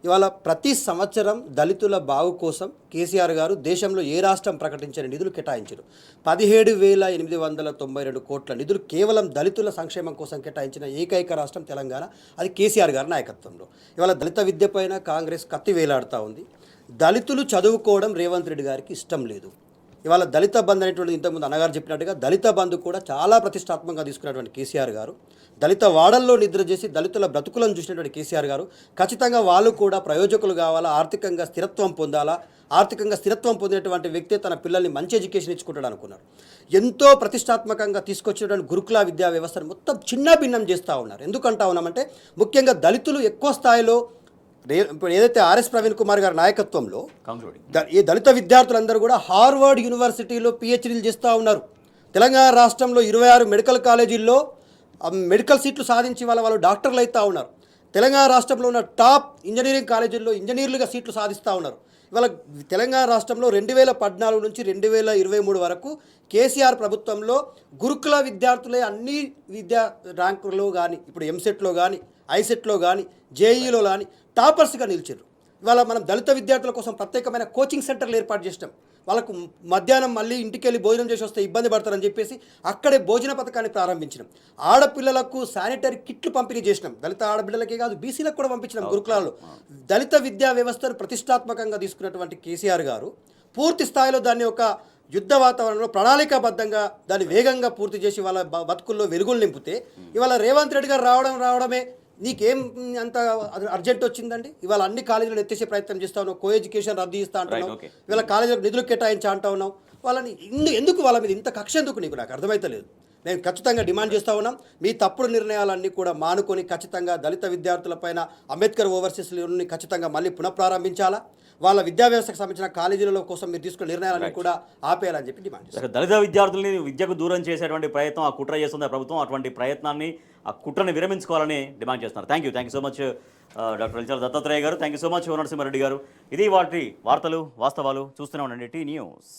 ఇవాళ ప్రతి సంవత్సరం దళితుల బాగు కోసం కేసీఆర్ గారు దేశంలో ఏ రాష్ట్రం ప్రకటించిన నిధులు కేటాయించారు. 17,892 కోట్ల నిధులు కేవలం దళితుల సంక్షేమం కోసం కేటాయించిన ఏకైక రాష్ట్రం తెలంగాణ. అది కేసీఆర్ గారి నాయకత్వంలో. ఇవాళ దళిత విద్య పైన కాంగ్రెస్ కత్తి వేలాడుతూ ఉంది. దళితులు చదువుకోవడం రేవంత్ రెడ్డి గారికి ఇష్టం లేదు. ఇవాళ దళిత బంధు అనేటువంటి ఇంతకుముందు అన్నగారు చెప్పినట్టుగా దళిత బంధు కూడా చాలా ప్రతిష్టాత్మకంగా తీసుకున్నటువంటి కేసీఆర్ గారు, దళిత వాడల్లో నిద్ర చేసి దళితుల బ్రతుకులను చూసినటువంటి కేసీఆర్ గారు ఖచ్చితంగా వాళ్ళు కూడా ప్రయోజకులు కావాలా, ఆర్థికంగా స్థిరత్వం పొందాలా, ఆర్థికంగా స్థిరత్వం పొందినటువంటి వ్యక్తి తన పిల్లల్ని మంచి ఎడ్యుకేషన్ ఇచ్చుకుంటాడు అనుకున్నారు. ఎంతో ప్రతిష్టాత్మకంగా తీసుకొచ్చినటువంటి గురుకుల విద్యా వ్యవస్థను మొత్తం చిన్న భిన్నం చేస్తూ ఉన్నారు. ఎందుకంటా ఉన్నామంటే ముఖ్యంగా దళితులు ఎక్కువ స్థాయిలో ఇప్పుడు ఏదైతే ఆర్ఎస్ ప్రవీణ్ కుమార్ గారి నాయకత్వంలో ఈ దళిత విద్యార్థులందరూ కూడా హార్వర్డ్ యూనివర్సిటీలో పిహెచ్డీలు చేస్తూ ఉన్నారు. తెలంగాణ రాష్ట్రంలో 26 మెడికల్ కాలేజీల్లో మెడికల్ సీట్లు సాధించి వాళ్ళు డాక్టర్లు అవుతూ ఉన్నారు. తెలంగాణ రాష్ట్రంలో ఉన్న టాప్ ఇంజనీరింగ్ కాలేజీల్లో ఇంజనీర్లుగా సీట్లు సాధిస్తూ ఉన్నారు. ఇవాళ తెలంగాణ రాష్ట్రంలో 2014 నుంచి 2023 వరకు కేసీఆర్ ప్రభుత్వంలో గురుకుల విద్యార్థులే అన్ని విద్యా ర్యాంకుల్లో కానీ, ఇప్పుడు ఎంసెట్లో కానీ, ఐసెట్లో కానీ, జేఈలో కానీ టాపర్స్గా నిలిచారు. ఇవాళ మనం దళిత విద్యార్థుల కోసం ప్రత్యేకమైన కోచింగ్ సెంటర్లు ఏర్పాటు చేసినాం. వాళ్ళకు మధ్యాహ్నం మళ్ళీ ఇంటికి వెళ్ళి భోజనం చేసి వస్తే ఇబ్బంది పడతారని చెప్పేసి అక్కడే భోజన పథకాన్ని ప్రారంభించినాం. ఆడపిల్లలకు శానిటరీ కిట్లు పంపిణీ చేసినాం. దళిత ఆడపిల్లలకే కాదు బీసీలకు కూడా పంపించినాం. గురుకులాల్లో దళిత విద్యా వ్యవస్థను ప్రతిష్టాత్మకంగా తీసుకున్నటువంటి కేసీఆర్ గారు పూర్తి స్థాయిలో దాన్ని ఒక యుద్ధ వాతావరణంలో ప్రణాళికాబద్ధంగా దాన్ని వేగంగా పూర్తి చేసి వాళ్ళ బతుకుల్లో వెలుగులు నింపితే ఇవాళ రేవంత్ రెడ్డి గారు రావడమే నీకేం అంత అర్జెంట్ వచ్చిందండి? ఇవాళ అన్ని కాలేజీలను ఎత్తేసే ప్రయత్నం చేస్తా ఉన్నావు, కో ఎడ్యుకేషన్ రద్దు చేస్తా అంటున్నావు, ఇవాళ కాలేజీలకు నిధులు కేటాయించా అంటా ఉన్నావు. వాళ్ళని ఎందుకు వాళ్ళ మీద ఇంత కక్ష ఎందుకు నీకు నాకు అర్థమైతలేదు. నేను ఖచ్చితంగా డిమాండ్ చేస్తూ ఉన్నాం, మీ తప్పుడు నిర్ణయాలన్నీ కూడా మానుకొని ఖచ్చితంగా దళిత విద్యార్థులపైన అంబేద్కర్ ఓవర్సీస్ లోన్ని ఖచ్చితంగా మళ్ళీ పునఃప్రారంభించాలా, వాళ్ళ విద్యా వ్యవస్థకు సంబంధించిన కాలేజీల కోసం మీరు తీసుకున్న నిర్ణయాలన్నీ కూడా ఆపేయాలని చెప్పి డిమాండ్ చేస్తారు. దళిత విద్యార్థుల్ని విద్యకు దూరం చేసేటువంటి ప్రయత్నం ఆ కుట్ర చేస్తుంది ప్రభుత్వం. అటువంటి ప్రయత్నాన్ని ఆ కుట్రని విరమించుకోవాలని డిమాండ్ చేస్తున్నారు. Thank you so much doctor Velchala Dattatreya garu. Thank you so much Narasimha Reddy garu. ఇది వాటి వార్తలు వాస్తవాలు చూస్తూనే ఉండండి టీ న్యూస్.